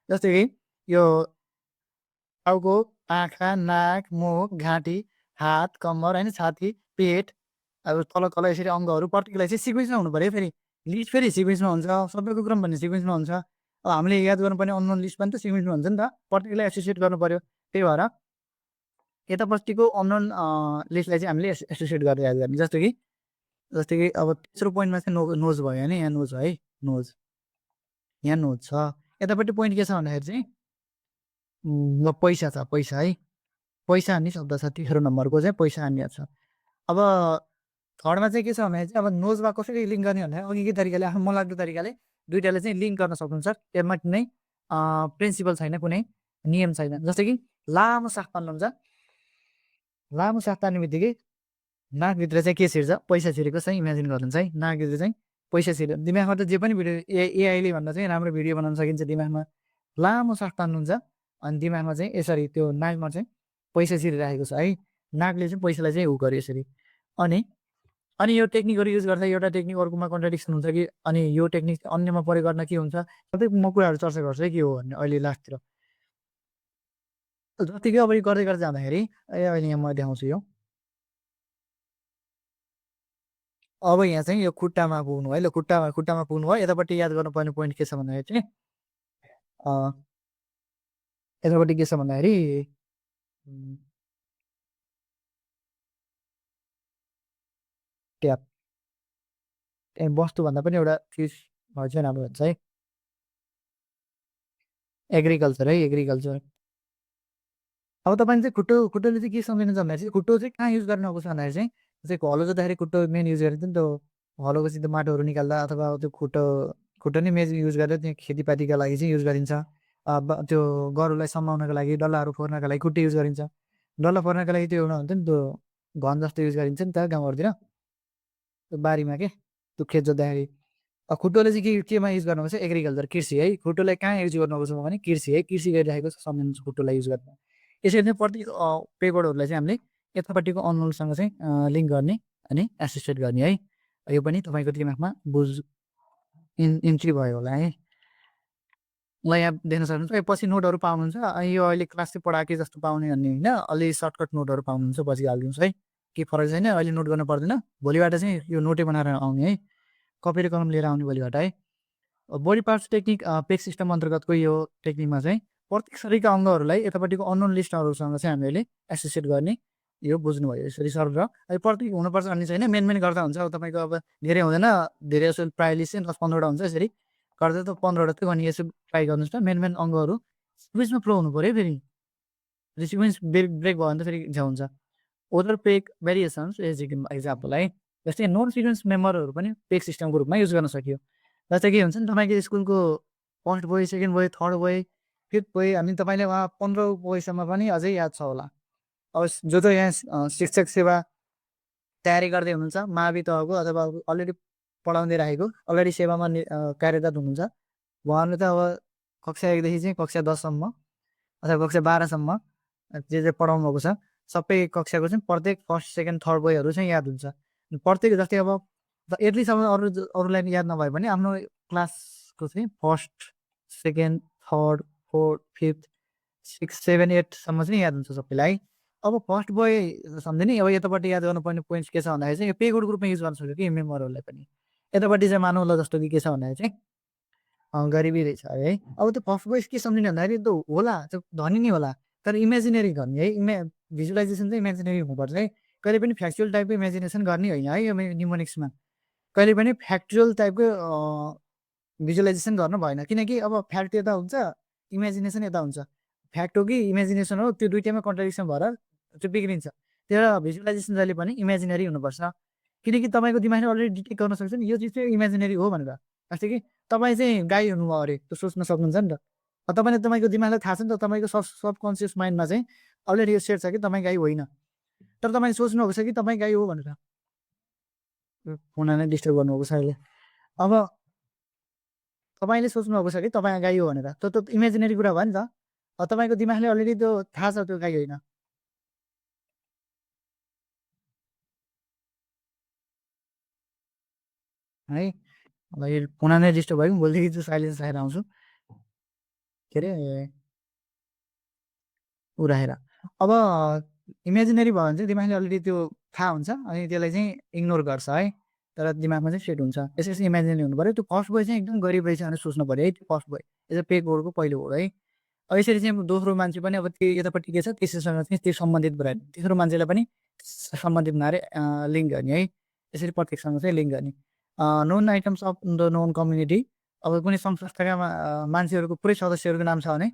जस्तै कि यो टाउको, आँखा, नाक, मुख, घाँटी, हात, कम्मर होइन, छाती, पेट, अब तल यसरी अङ्गहरू प्रत्येकलाई चाहिँ सिक्वेन्समा हुनु पऱ्यो। फेरि लिस्ट फेरि सिक्वेन्समा हुन्छ, सबैको क्रम भन्ने सिक्वेन्समा हुन्छ। अब हामीले याद गर्नुपर्ने अननोन लिस्ट पनि त सिक्वेन्समा हुन्छ नि त, प्रत्येकलाई एसोसिएट गर्नु पऱ्यो। त्यही भएर यतापट्टिको अननोन लिस्टलाई चाहिँ हामीले एसोसिएट गरेर याद गर्ने। जस्तै कि अब तेस्रो पोइन्टमा चाहिँ नोज भयो होइन, यहाँ नोज है, नोज यहाँ नोज छ। यतापट्टि पोइन्ट के छ भन्दाखेरि चाहिँ पैसा छ, पैसा है। पैसा हान्ने शब्द छ, तेस्रो नम्बरको चाहिँ पैसा हान्ने छ। अब थर्डमा चाहिँ के छ भने चाहिँ अब नोजमा कसरी लिङ्क गर्ने भन्दाखेरि अघिकै तरिकाले आफ्नो मनलाग्दो तरिकाले दुइटालाई चाहिँ लिङ्क गर्न सक्नुहुन्छ। त्यसमा कुनै प्रिन्सिपल छैन, कुनै नियम छैन। जस्तै कि लामो सास तान्नुहुन्छ, लामो सास तान्ने बित्तिकै नाकभित्र चाहिँ के छिर्छ? पैसा छिरेको चाहिँ इमेजिन गर्नुहुन्छ है। नाकभित्र चाहिँ पैसा छिर्यो। दिमागमा त जे पनि भिडियो एआईले भन्दा चाहिँ राम्रो भिडियो बनाउन सकिन्छ। दिमागमा लामो सास तान्नुहुन्छ अनि दिमागमा चाहिँ यसरी त्यो नाकमा चाहिँ पैसा छिरिरहेको छ है। नाकले चाहिँ पैसालाई चाहिँ उ गर्यो यसरी। अनि यो टेक्निकहरू युज गर्दा एउटा टेक्निक अर्कोमा कन्ट्राडिक्सन हुन्छ कि अनि यो टेक्निक अन्यमा प्रयोग गर्न के हुन्छ, सबै म कुराहरू चर्चा गर्छु है के हो भन्ने अहिले लास्टतिर। जतिकै अब यो गर्दै गर्दै जाँदाखेरि अहिले यहाँ म देखाउँछु यो। अब यहाँ चाहिँ यो खुट्टामा पुग्नु है। ल खुट्टामा पुग्नु भयो। यतापट्टि याद गर्नुपर्ने पोइन्ट के छ भन्दाखेरि चाहिँ यतापट्टि के छ भन्दाखेरि ट्याप वस्तुभन्दा पनि एउटा चिज भयो चाहिँ राम्रो हुन्छ है। एग्रिकल्चर है, एग्रिकल्चर। अब तपाईँले चाहिँ खुट्टोले चाहिँ के सम्झिनुहुन्छ भन्दाखेरि चाहिँ खुट्टो चाहिँ कहाँ युज गर्नु आएको छ भन्दाखेरि चाहिँ हलो जोत्दाखेरि खुट्टो मेन युज गरिन्छ नि त। हलोको सिधै माटोहरू निकाल्दा अथवा त्यो खुट्टो नै मेन युज गरेर त्यहाँ खेतीपातीका लागि चाहिँ युज गरिन्छ। त्यो गरुलाई समाउनको लागि, डल्लाहरू फोर्नको लागि खुट्टे युज गरिन्छ। डल्ला फोर्नको लागि त्यो एउटा हुन्छ नि त्यो घन जस्तो युज गरिन्छ नि त गाउँहरूतिर, त्यो बारीमा के त्यो खेत जोत्दाखेरि। खुट्टोले चाहिँ केमा युज गर्नुपर्छ एग्रिकल्चर कृषि है खुट्टोलाई कहाँ युज गर्नुपर्छ भने कृषि है कृषि गरिरहेको छ सम्झिनुहोस् खुट्टोलाई युज गर्दा यसरी नै प्रत्येक पेकोडहरूलाई चाहिँ हामीले यतापट्टिको अनुलसँग चाहिँ लिङ्क गर्ने अनि एसोसिएट गर्ने है यो पनि तपाईँको दिमागमा इन्ट्री भयो होला है ल यहाँ देख्न सक्नुहुन्छ पछि नोटहरू पाउनुहुन्छ यो अहिले क्लास चाहिँ पढाएकै जस्तो पाउने भन्ने होइन अलि सर्टकट नोटहरू पाउनुहुन्छ पछि हालिदिनुहोस् है केही फरक छैन अहिले नोट गर्नु पर्दैन भोलिबाट चाहिँ यो नोटै बनाएर आउने है कपी र कलम लिएर आउने भोलिबाट है body parts technique peg system अन्तर्गतको यो टेक्निकमा चाहिँ प्रत्येक शरीरका अङ्गहरूलाई यतापट्टिको अननोन लिस्टहरूसँग चाहिँ हामीले एसोसिएट गर्ने यो बुझ्नुभयो यसरी सर र प्रत्येक हुनुपर्छ भन्ने छैन मेन मेन गर्दा हुन्छ अब तपाईँको अब धेरै हुँदैन धेरै जस्तो प्रायः लिस्ट चाहिँ 10-15वटा हुन्छ यसरी गर्दा त 15वटा थियो भने यसो ट्राई गर्नुहोस् न मेन मेन अङ्गहरू सिक्वेन्समा फ्लो हुनु पऱ्यो फेरि सिक्वेन्स ब्रेक भयो भने त फेरि झ्याउ हुन्छ other peg variations as example है जस्तै नन सिक्वेन्स मेम्बरहरू पनि पेक सिस्टमको रूपमा युज गर्न सकियो जस्तै के हुन्छ नि तपाईँको स्कुलको first boy second boy third boy fifth boy अनि तपाईँले उहाँ 15 बोयसम्म पनि अझै याद छ होला अब जो यहाँ शिक्षक सेवा तयारी गर्दै हुनुहुन्छ मावि तहको अथवा अलरेडी पढाउँदै राखेको अलरेडी सेवामा कार्यरत हुनुहुन्छ उहाँहरूले त अब कक्षा 1देखि चाहिँ कक्षा 10सम्म अथवा कक्षा 12सम्म जे पढाउनु भएको छ सबै कक्षाको चाहिँ प्रत्येक फर्स्ट सेकेन्ड थर्ड बोयहरू चाहिँ याद हुन्छ प्रत्येक जस्तै अब एटलिस्ट अब अरूलाई याद नभए पनि आफ्नो क्लासको चाहिँ first second third fourth fifth 6 7 8सम्म चाहिँ याद हुन्छ सबैलाई अब फर्स्ट बोय सम्झिने अब यतापट्टि याद गर्नुपर्ने पोइन्ट्स के छ भन्दाखेरि चाहिँ यो पेगोड ग्रुपमा युज गर्न सक्यो कि मेम्बरहरूलाई पनि यतापट्टि चाहिँ मानौँ ल जस्तो कि के छ भन्दाखेरि चाहिँ गरिबी रहेछ है अब त्यो फर्स्ट बोय के सम्झिने भन्दाखेरि त होला त्यो धनी नै होला तर इमेजिनेरी गर्ने है भिजुलाइजेसन चाहिँ इमेजिनेरी हुनुपर्छ है कहिले पनि फ्याक्चुअल टाइपको इमेजिनेसन गर्ने होइन है यो न्युमोनिक्समा कहिले पनि फ्याक्चुअल टाइपको भिजुलाइजेसन गर्नु भएन किनकि अब फ्याक्ट यता हुन्छ इमेजिनेसन यता हुन्छ फ्याक्ट हो कि इमेजिनेसन हो त्यो दुइटैमा कन्ट्राडिक्सन भएर त्यो बिग्रिन्छ त्यो भिजुलाइजेसन जहिले पनि इमेजिनेरी हुनुपर्छ किनकि तपाईँको दिमागले अलरेडी डिटेक्ट गर्न सक्छ नि यो चिज चाहिँ इमेजिनेरी हो भनेर जस्तै कि तपाईँ चाहिँ गाई हुनुभयो अरे त्यो सोच्न सक्नुहुन्छ नि त तपाईँले तपाईँको दिमागलाई थाहा छ नि त तपाईँको सबकन्सियस माइन्डमा चाहिँ अलरेडी यो सेट छ कि तपाईँ गाई होइन तर तपाईँले सोच्नुभएको छ कि तपाईँ गाई हो भनेर फोन नै डिस्टर्ब गर्नुभएको छ अहिले अब तपाईँले सोच्नुभएको छ कि तपाईँ गाई हो भनेर त्यो त इमेजिनेरी कुरा भयो नि त तपाईँको दिमागले अलरेडी त्यो थाहा छ त्यो गाई होइन है अब यो फोन नै डिस्टर्ब भयो भोलिदेखि चाहिँ साइलेन्स राखेर आउँछु के अरे ऊ राखेर अब इमेजिनेरी भयो भने चाहिँ दिमागले अलरेडी त्यो थाहा हुन्छ अनि त्यसलाई चाहिँ इग्नोर गर्छ है तर दिमागमा चाहिँ सेट हुन्छ यसरी इमेजिनेरी हुनु पऱ्यो त्यो फर्स्ट बोय चाहिँ एकदम गरिब रहेछ भनेर सोच्नु पऱ्यो है त्यो फर्स्ट बोय यो चाहिँ पेक बोर्डको पहिलो हो है अब यसरी चाहिँ दोस्रो मान्छे पनि अब त्यो यतापट्टि के छ तेस्रोसँग चाहिँ त्यो सम्बन्धित भयो तेस्रो मान्छेलाई पनि सम्बन्धित बनाएर लिङ्क गर्ने है यसरी प्रत्येकसँग चाहिँ लिङ्क गर्ने known items of the known community अब कुनै सङ्घ संस्थाका मान्छेहरूको पुरै सदस्यहरूको नाम छ भने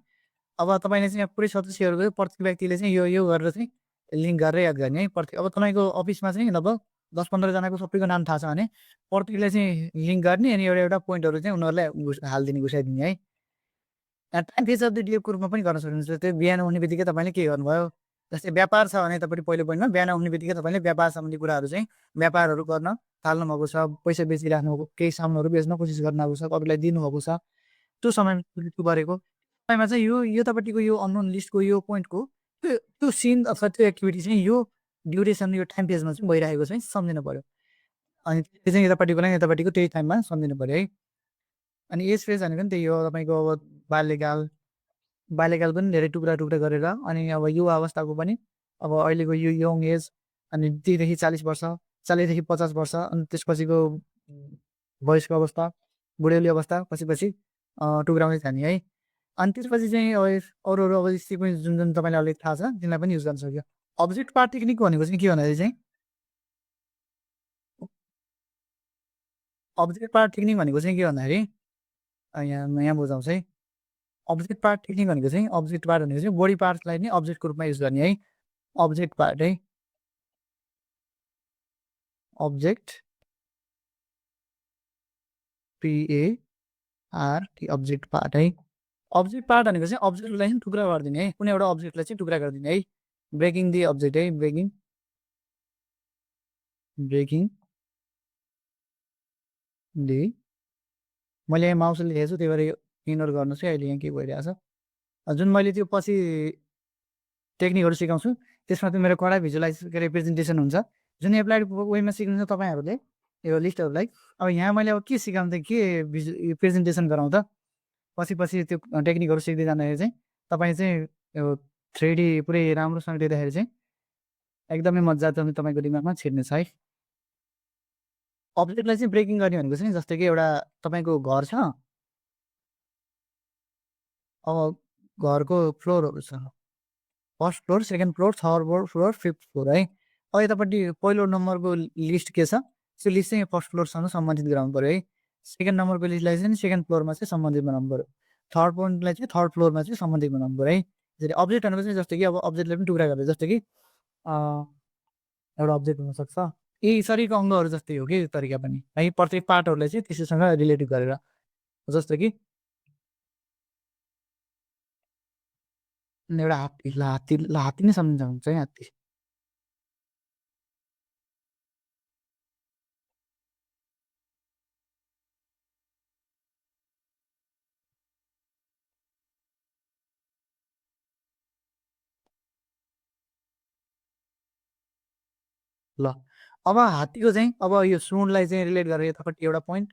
अब तपाईँले चाहिँ पुरै सदस्यहरूको प्रत्येक व्यक्तिले चाहिँ यो गरेर चाहिँ लिङ्क गरेर याद गर्ने है प्रत्येक अब तपाईँको अफिसमा चाहिँ लगभग 10-15जनाको सबैको नाम थाहा छ भने प्रत्येकले चाहिँ लिङ्क गर्ने अनि एउटा एउटा पोइन्टहरू चाहिँ उनीहरूलाई हालिदिने घुसाइदिने है टाइम फेज अफ द डेको रूपमा पनि गर्न सक्नुहुन्छ त्यो बिहान उठ्ने बित्तिकै तपाईँले के गर्नुभयो जस्तै व्यापार छ भने तपाईँले पहिलो पोइन्टमा बिहान उठ्ने बित्तिकै तपाईँले व्यापार सम्बन्धी कुराहरू चाहिँ व्यापारहरू गर्न थाल्नु भएको छ पैसा बेचिराख्नु भएको केही सामानहरू बेच्न कोसिस गर्नुभएको छ कतिलाई दिनुभएको छ त्यो समयमा गरेको समयमा चाहिँ यो यतापट्टिको यो अननोन लिस्टको यो पोइन्टको त्यो सिन अथवा त्यो एक्टिभिटी चाहिँ यो ड्युरेसन यो टाइम फेजमा चाहिँ भइरहेको चाहिँ सम्झिनु पऱ्यो अनि त्यो चाहिँ यतापट्टिको त्यही टाइममा सम्झिनु पऱ्यो है अनि एज फेज भनेको नि त्यही हो तपाईँको अब बाल्यकाल पनि धेरै टुक्रा टुक्रा गरेर अनि अब युवा अवस्थाको पनि अब अहिलेको यो यङ एज अनि 30देखि 40 वर्ष 40देखि 50 वर्ष अनि त्यसपछिको वयस्क अवस्था बुढेली अवस्था पछि टुक्राउँदै जाने है अनि त्यसपछि चाहिँ अब अरू अब सिक्वेन्स जुन जुन तपाईँलाई अलिक थाहा छ तिनीलाई पनि युज गर्न सक्यो अब्जेक्ट पार्ट टेक्निक भनेको चाहिँ के भन्दाखेरि चाहिँ अब्जेक्ट पार्ट टेक्निक भनेको चाहिँ के भन्दाखेरि यहाँ बुझाउँछ है अब्जेक्ट पार्ट टेक्निक भनेको चाहिँ अब्जेक्ट पार्ट भनेको चाहिँ बडी पार्ट्सलाई नै अब्जेक्टको रूपमा युज गर्ने है अब्जेक्ट पार्ट है अब्जेक्ट PART अब्जेक्ट पार्ट है अब्जेक्ट पार्ट भनेको चाहिँ अब्जेक्टलाई चाहिँ टुक्रा गरिदिने है कुनै एउटा अब्जेक्टलाई चाहिँ टुक्रा गरिदिने है ब्रेकिङ दि अब्जेक्ट है ब्रेकिङ दि मैले यहाँ माउसले लेखेको छु, त्यही भएर यो इग्नोर गर्नुहोस् है। अहिले यहाँ के भइरहेछ, जुन मैले त्यो पछि टेक्निकहरू सिकाउँछु त्यसमा चाहिँ मेरो कडा भिजुअलाइज के अरे प्रेजेन्टेसन हुन्छ, जुन एप्लाइड वेमा सिक्नुहुन्छ तपाईँहरूले यो लिस्टहरूलाई। अब यहाँ मैले अब के सिकाउँ त, के प्रेजेन्टेसन गराउँ त, पछि त्यो टेक्निकहरू सिक्दै जाँदाखेरि चाहिँ तपाईँ चाहिँ यो 3D पुरै राम्रोसँग दिँदाखेरि चाहिँ एकदमै मजा तपाईँको दिमागमा छिर्नेछ है। अब्जेक्टलाई चाहिँ ब्रेकिङ गर्ने भनेको चाहिँ जस्तै कि एउटा तपाईँको घर छ, अब घरको फ्लोरहरू छ, first floor, second floor, third floor, fifth floor है। अब यतापट्टि पहिलो नम्बरको लिस्ट के छ, त्यो लिस्ट चाहिँ फर्स्ट फ्लोरसँग सम्बन्धित गराउनु पऱ्यो है। सेकेन्ड नम्बरको लिस्टलाई चाहिँ सेकेन्ड फ्लोरमा चाहिँ सम्बन्धित बनाउनु पऱ्यो, थर्ड पोइन्टलाई चाहिँ थर्ड फ्लोरमा चाहिँ सम्बन्धित बनाउनु पऱ्यो है। त्यसरी अब्जेक्ट भनेको चाहिँ जस्तो कि अब अब्जेक्टलाई पनि टुक्रा गरेर, जस्तो कि एउटा अब्जेक्ट हुनसक्छ, यी शरीरको अङ्गहरू जस्तै हो कि तरिका पनि है, प्रत्येक पार्टहरूलाई चाहिँ त्यसैसँग रिलेटेड गरेर, जस्तो कि एउटा हात्ती नै सम्झिन्छ हुन्छ है, हात्ती। ल अब हात्तीको चाहिँ अब यो सुँडलाई चाहिँ रिलेट गरेर यतापट्टि एउटा पोइन्ट,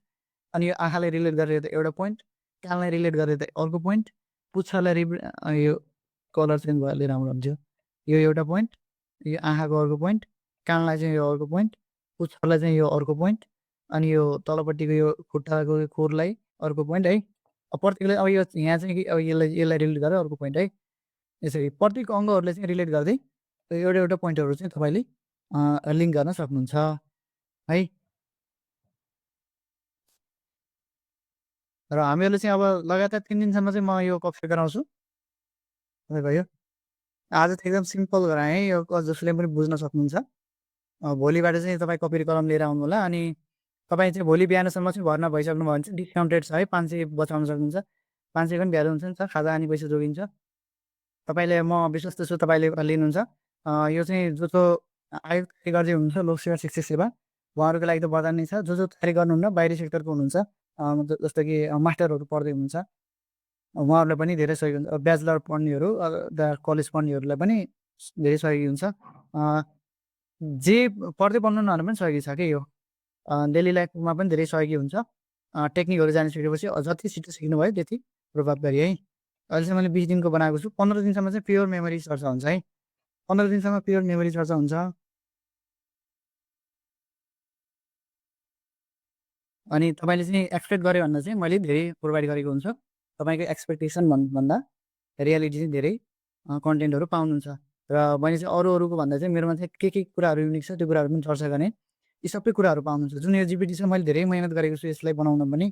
अनि यो आँखालाई रिलेट गरेर एउटा पोइन्ट, कानलाई रिलेट गरेर अर्को पोइन्ट, पुच्छरलाई यो कलर चेन्ज भयो, अलि राम्रो हुन्थ्यो, यो एउटा पोइन्ट, यो आँखाको अर्को पोइन्ट, कानलाई चाहिँ यो अर्को पोइन्ट, पुच्छरलाई चाहिँ यो अर्को पोइन्ट, अनि यो तलपट्टिको यो खुट्टाको खोरलाई अर्को पोइन्ट है। अब प्रत्येकले अब यो यहाँ चाहिँ अब यसलाई रिलेट गरेर अर्को पोइन्ट है। यसरी प्रत्येक अङ्गहरूलाई चाहिँ रिलेट गर्दै एउटा एउटा पोइन्टहरू चाहिँ तपाईँले लिङ्क गर्न सक्नुहुन्छ है। र हामीहरूले चाहिँ अब लगातार 3 दिनसम्म चाहिँ म यो कक्षा गराउँछु भयो। आज चाहिँ एकदम सिम्पल गराएँ है, यो जसले पनि बुझ्न सक्नुहुन्छ। भोलिबाट चाहिँ तपाईँ कपी कलम लिएर आउनु होला, अनि तपाईँ चाहिँ भोलि बिहानसम्म चाहिँ भर्ना भइसक्नु भयो भने चाहिँ डिस्काउन्टेड छ है, 500 बचाउन सक्नुहुन्छ। 500 पनि भ्यालु हुन्छ नि त, खाजा आनी पैसा जोगिन्छ। तपाईँले म विश्वस्त छु तपाईँले लिनुहुन्छ। यो चाहिँ जो आयोग तयारी गर्दै हुनुहुन्छ, लोकसेवा शिक्षक सेवा, उहाँहरूको लागि त वरदान नै छ। जो तयारी गर्नुहुन्न, बाहिरी सेक्टरको हुनुहुन्छ, जस्तो कि मास्टरहरू पढ्दै हुनुहुन्छ, उहाँहरूलाई पनि धेरै सहयोग हुन्छ। ब्याचलर पढ्नेहरू, कलेज पढ्नेहरूलाई पनि धेरै सहयोगी हुन्छ। जे पढ्दै पढ्नुहुन्न पनि सहयोगी छ कि यो डेली लाइफमा पनि धेरै सहयोगी हुन्छ। टेक्निकहरू जानिसकेपछि जति छिटो सिक्नुभयो त्यति प्रभावकारी है। अहिलेसम्म मैले 20 दिनको बनाएको छु, 15 दिनसम्म चाहिँ प्योर मेमोरी चर्चा हुन्छ है। 15 दिनसम्म प्योर मेमोरी चर्चा हुन्छ। अनि तपाईँले चाहिँ एक्सपेक्ट गऱ्यो भन्दा चाहिँ मैले धेरै प्रोभाइड गरेको हुन्छु। तपाईँको एक्सपेक्टेसन भन्दा रियालिटी चाहिँ धेरै कन्टेन्टहरू पाउनुहुन्छ। र मैले चाहिँ अरूको भन्दा चाहिँ मेरोमा चाहिँ के कुराहरू युनिक छ त्यो कुराहरू पनि चर्चा गरेँ। यी सबै कुराहरू पाउनुहुन्छ। जुन यो जिपिटी छ मैले धेरै मेहनत गरेको छु यसलाई बनाउन पनि।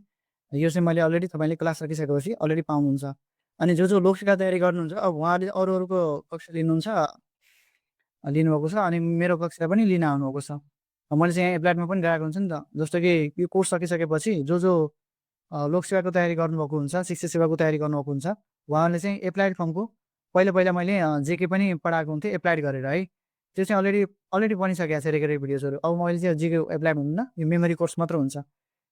यो चाहिँ मैले अलरेडी तपाईँले क्लास सकिसकेपछि अलरेडी पाउनुहुन्छ। अनि जो लोकसेवा तयारी गर्नुहुन्छ, अब उहाँले अरूको कक्षा लिनुहुन्छ, लिनुभएको छ, अनि मेरो कक्षा पनि लिन आउनुभएको छ। मैले चाहिँ यहाँ एप्लाइडमा पनि गराएको हुन्छ नि त। जस्तो कि यो कोर्स सकिसकेपछि जो लोकसेवाको तयारी गर्नुभएको हुन्छ, शिक्षा सेवाको तयारी गर्नुभएको हुन्छ, उहाँले चाहिँ एप्लाइड फर्मको पहिला मैले जेके पनि पढाएको हुन्थेँ एप्लाइड गरेर है। त्यो चाहिँ अलरेडी बनिसकेको छ रेकर्डेड भिडियोजहरू। अब मैले चाहिँ जेके एप्लाइड हुन्न, यो मेमोरी कोर्स मात्र हुन्छ,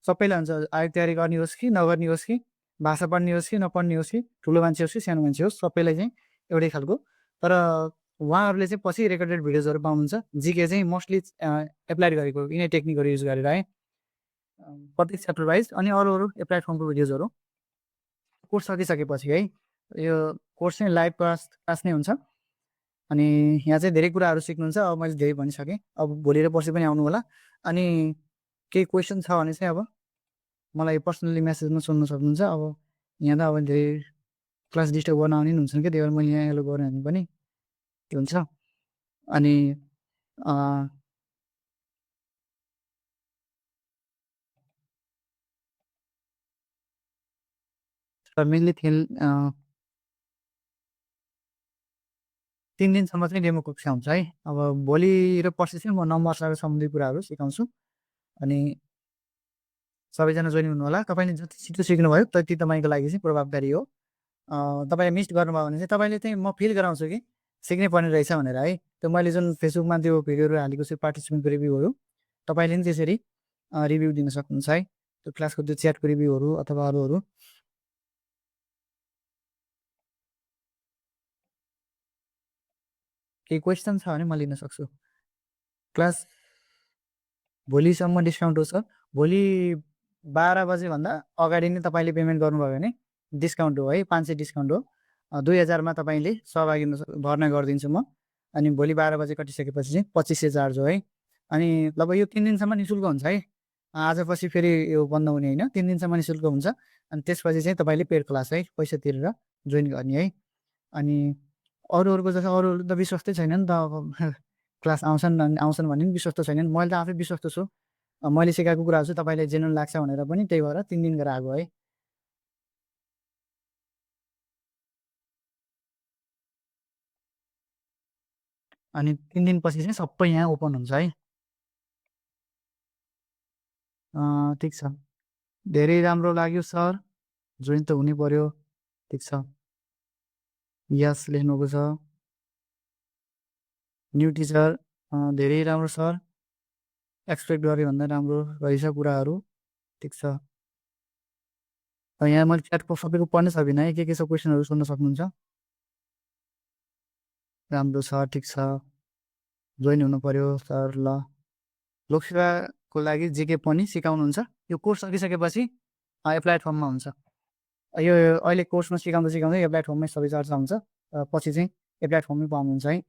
सबैलाई हुन्छ। आयोग तयारी गर्ने होस् कि नगर्ने होस् कि, भाषा पढ्ने होस् कि नपढ्ने होस् कि, ठुलो मान्छे होस् कि सानो मान्छे होस्, सबैलाई चाहिँ एउटै खालको। तर उहाँहरूले चाहिँ पछि रेकर्डेड भिडियोजहरू पाउनुहुन्छ। जिके चाहिँ मोस्टली एप्लाइड गरेको यिनै टेक्निकहरू युज गरेर है, प्रत्येक च्याप्टर वाइज। अनि अरू एप्लाइड फर्मको भिडियोजहरू कोर्स सकिसकेपछि है। यो कोर्स चाहिँ लाइभ क्लास नै हुन्छ। अनि यहाँ चाहिँ धेरै कुराहरू सिक्नुहुन्छ। अब मैले धेरै भनिसकेँ, अब भोलि र पर्सि पनि आउनु होला। अनि केही क्वेसन छ भने चाहिँ अब मलाई पर्सनली मेसेजमा सोध्न सक्नुहुन्छ। अब यहाँ त अब धेरै क्लास डिस्टर्ब गर्न आउने हुन्छन् क्या, त्यही भएर मैले यहाँ एलो गरेँ भने पनि हुन्छ। अनि मेनली 3 दिनसम्म चाहिँ डेमो कक्षा हुन्छ है। अब भोलि र पर्सि चाहिँ म नम्बरसँग सम्बन्धित कुराहरू सिकाउँछु। अनि सबैजना जोइन हुनु होला। तपाईँले जति छिटो सिक्नुभयो त्यति तपाईँको लागि चाहिँ प्रभावकारी हो। तपाईँले मिस गर्नुभयो भने चाहिँ तपाईँले चाहिँ म फिल गराउँछु कि सिक्नै पर्ने रहेछ भनेर है। त्यो मैले जुन फेसबुकमा त्यो भिडियोहरू हालेको छु पार्टिसिपेन्टको रिभ्यूहरू, तपाईँले पनि त्यसरी रिभ्यू दिन सक्नुहुन्छ है। त्यो क्लासको त्यो च्याटको रिभ्यूहरू अथवा अरूहरू केही क्वेसन छ भने म लिन सक्छु। क्लास भोलिसम्म डिस्काउन्ट हो सर। भोलि 12 बजेभन्दा अगाडि नै तपाईँले पेमेन्ट गर्नुभयो भने डिस्काउन्ट हो है, 500 डिस्काउन्ट हो। 2000मा तपाईँले सहभागी भर्ना गरिदिन्छु म। अनि भोलि 12 बजे कटिसकेपछि चाहिँ 2500 चार्ज हो है। अनि लगभग यो 3 दिनसम्म निःशुल्क हुन्छ है। आजपछि फेरि यो बन्द हुने होइन, 3 दिनसम्म निःशुल्क हुन्छ। अनि त्यसपछि चाहिँ तपाईँले पेड क्लास है पैसा तिरेर जोइन गर्ने है। अनि अरूहरूको जस्तो अरूहरू त विश्वस्तै छैन नि त, अब क्लास आउँछन् भन्ने पनि विश्वस्त छैनन्। मैले त आफै विश्वस्त छु। मैले सिकाएको कुराहरू चाहिँ तपाईँलाई जेन्युन लाग्छ भनेर पनि त्यही भएर 3 दिन गरेर आएको है। अनि 3 दिनपछि चाहिँ सबै यहाँ ओपन हुन्छ है। ठिक छ, धेरै राम्रो लाग्यो सर, जोइन त हुनै पर्यो। ठिक छ, यस लेख्नुभएको छ। न्यू टिचर, धेरै राम्रो सर, एक्सपेक्ट गरे भन्दा राम्रो रहेछ कुराहरू। ठिक छ, यहाँ मैले च्याटको सबैको पढ्नै सकिनँ है, के छ क्वेसनहरू सोध्न सक्नुहुन्छ। राम्रो छ, ठिक छ, जोइन हुनु पर्यो सर। ल, लोकसेवाको लागि जेके पनि सिकाउनुहुन्छ। यो कोर्स सकिसकेपछि एप्लाइड फर्ममा हुन्छ। यो अहिले कोर्समा सिकाउँदै एप्लाइड फर्ममै सबै चर्चा हुन्छ। पछि चाहिँ एप्लाइड फर्ममै पाउनुहुन्छ है।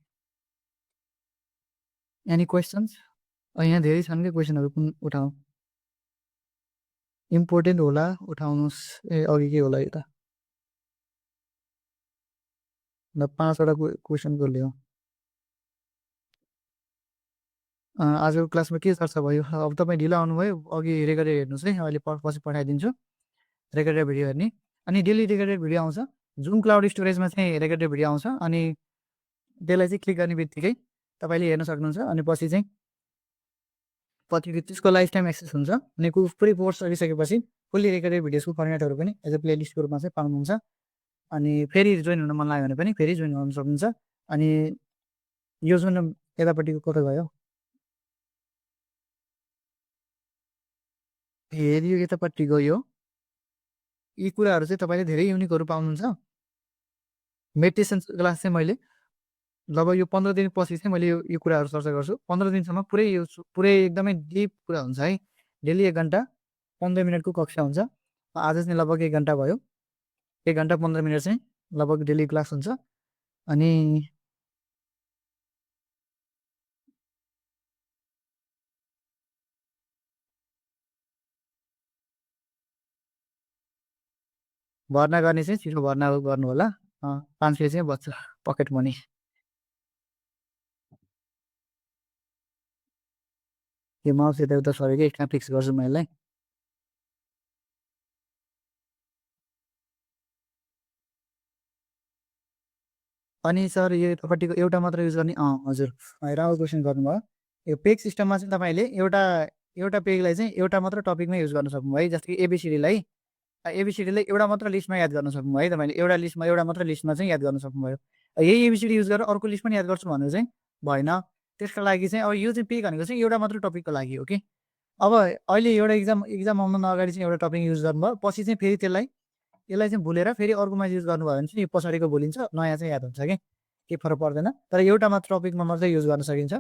Any questions? यहाँ धेरै छन् कि क्वेसनहरू, कुन उठाउँ? इम्पोर्टेन्ट होला उठाउनुहोस्। अघि के होला यो त? 5वटा क्वेसनको लियो। आजको क्लासमा के चर्चा भयो? अब तपाईँ ढिलो आउनुभयो, अघि रेकर्डेड हेर्नुहोस् है। अहिले पछि पठाइदिन्छु रेकर्डेड भिडियो हेर्ने। अनि डेली रेकर्डेड भिडियो आउँछ, जुम क्लाउड स्टोरेजमा चाहिँ रेकर्डेड भिडियो आउँछ। अनि त्यसलाई चाहिँ क्लिक गर्ने बित्तिकै तपाईँले हेर्न सक्नुहुन्छ। अनि पछि चाहिँ त्यसको लाइफ टाइम एक्सेस हुन्छ। अनि पुरै कोर्स सकिसकेपछि फुल्ली रेकर्डेड भिडियोजको फर्मेटहरू पनि एज अ प्लेलिस्टको रूपमा चाहिँ पाउनुहुन्छ। अनि फेरि जोइन हुन मन लाग्यो भने पनि फेरि जोइन गर्न सक्नुहुन्छ। अनि यो जुन यतापट्टिको कता गयो, फेरि यो यतापट्टि गयो। यी कुराहरू चाहिँ तपाईँले धेरै युनिकहरू पाउनुहुन्छ। मेडिटेसन क्लास चाहिँ मैले लगभग यो 15 दिनपछि चाहिँ मैले यो कुराहरू चर्चा गर्छु। 15 दिनसम्म पुरै एकदमै डिप कुरा हुन्छ है। डेली 1 घन्टा 15 मिनटको कक्षा हुन्छ। आज चाहिँ लगभग 1 घन्टा भयो। 1 घन्टा 15 मिनट चाहिँ लगभग डेली क्लास हुन्छ। अनि भर्ना गर्ने चाहिँ छिटो भर्ना गर्नु होला। 500 चाहिँ बच्छ पकेट मनी। यो माउस यताउता सरेको एकमा फिक्स गर्छु मैले। अनि सर यो यतापट्टिको एउटा मात्र युज गर्ने? हजुर, राम्रो क्वेसन गर्नुभयो। यो पेज सिस्टममा चाहिँ तपाईँले एउटा पेजलाई चाहिँ एउटा मात्र टपिकमै युज गर्न सक्नुभयो है। जस्तै कि एबिसिडीलाई एउटा मात्र लिस्टमा याद गर्न सक्नुभयो है। तपाईँले एउटा मात्र लिस्टमा चाहिँ याद गर्न सक्नुभयो। यही एबिसिडी युज गरेर अर्को लिस्ट पनि याद गर्छु भनेर चाहिँ भएन। त्यसको लागि चाहिँ अब यो चाहिँ पेज भनेको चाहिँ एउटा मात्र टपिकको लागि हो कि। अब अहिले एउटा इक्जाम आउनु अगाडि चाहिँ एउटा टपिक युज गर्नुभयो, पछि चाहिँ फेरि यसलाई चाहिँ भुलेर फेरि अर्कोमा युज गर्नुभयो भने चाहिँ पछाडिको भुलिन्छ, नयाँ चाहिँ याद हुन्छ कि। केही फरक पर्दैन, तर एउटा मात्र टपिकमा मात्रै युज गर्न सकिन्छ।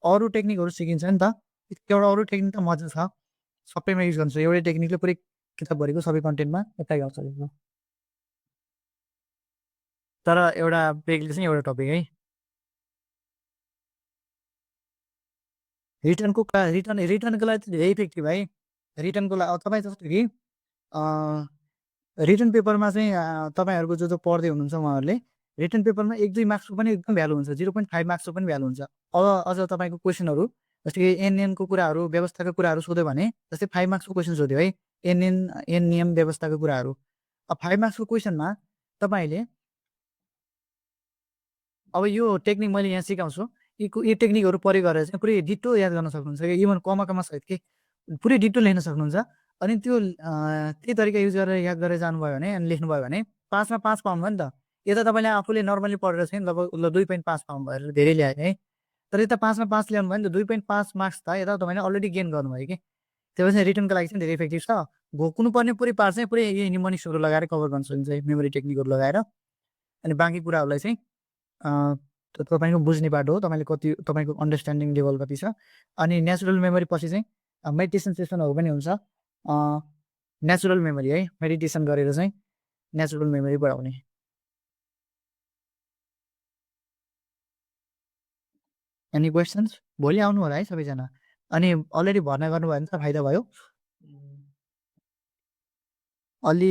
अरू टेक्निकहरू सिकिन्छ नि त, एउटा अरू टेक्निक त मजा छ, सबैमा युज गर्नु छ। एउटै टेक्निकले पुरै किताबभरिको सबै कन्टेन्टमा एप्लाई गर्न सकिन्छ। तर एउटा पेजले चाहिँ एउटा टपिक है। रिटर्नको लागि चाहिँ धेरै इफेक्टिभ है। रिटर्नको लागि तपाईँ जस्तो कि रिटर्न पेपरमा चाहिँ तपाईँहरूको जो पढ्दै हुनुहुन्छ उहाँहरूले रिटर्न पेपरमा 1-2 मार्क्सको पनि एकदम भ्यालु हुन्छ, 0.5 मार्क्सको पनि भ्यालु हुन्छ। अब अझ तपाईँको क्वेसनहरू जस्तै कि एनएनको कुराहरू, व्यवस्थाको कुराहरू सोध्यो भने, जस्तै 5 मार्क्सको क्वेसन सोध्यो है, एननियम व्यवस्थाको कुराहरू। अब 5 मार्क्सको क्वेसनमा तपाईँले अब यो टेक्निक मैले यहाँ सिकाउँछु, यी टेक्निकहरू प्रयोग गरेर चाहिँ पुरै डिटो याद गर्न सक्नुहुन्छ कि, इभन कमा सहित कि पुरै डिटो लेख्न सक्नुहुन्छ। अनि त्यो त्यही तरिका युज गरेर याद गरेर जानुभयो भने अनि लेख्नुभयो भने 5मा 5 पाउनुभयो नि त। यता तपाईँले आफूले नर्मली पढेर चाहिँ लगभग 2.5 पाउनुभयो, धेरै ल्यायो है। तर यता 5मा 5 ल्याउनु भयो नि त, 2.5 मार्क्स त यता तपाईँले अलरेडी गेन गर्नुभयो कि। त्यसपछि रिटर्नको लागि चाहिँ धेरै इफेक्टिभ छ। घोक्नुपर्ने पुरै पार्ट चाहिँ पुरै यो निमोनिक्सहरू लगाएर कभर गर्न सकिन्छ मेमोरी टेक्निकहरू लगाएर। अनि बाँकी कुराहरूलाई चाहिँ तपाईँको बुझ्ने बाटो हो, तपाईँले कति तपाईँको अन्डरस्ट्यान्डिङ लेभल कति छ। अनि नेचुरल मेमोरी पछि चाहिँ मेडिटेसन सेसनहरू पनि हुन्छ। नेचुरल मेमोरी है, मेडिटेसन गरेर चाहिँ नेचुरल मेमोरी बढाउने। Any questions? भोलि आउनु होला है सबैजना। अनि अलरेडी भर्ना गर्नुभयो भने त फाइदा भयो। अलि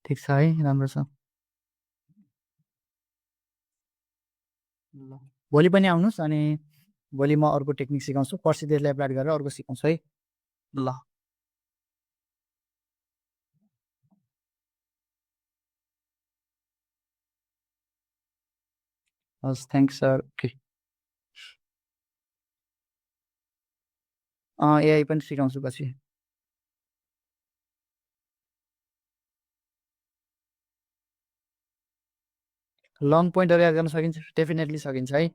ठिक छ है, राम्रो छ। ल भोलि पनि आउनुहोस् अनि भोलि म अर्को टेक्निक सिकाउँछु, पर्सि त्यसलाई एप्लाई गरेर अर्को सिकाउँछु है। ल हस्, थ्याङ्क्स सर। ओके, एआई पनि सिकाउँछु पछि। लङ पोइन्टहरू याद गर्न सकिन्छ, डेफिनेटली सकिन्छ है।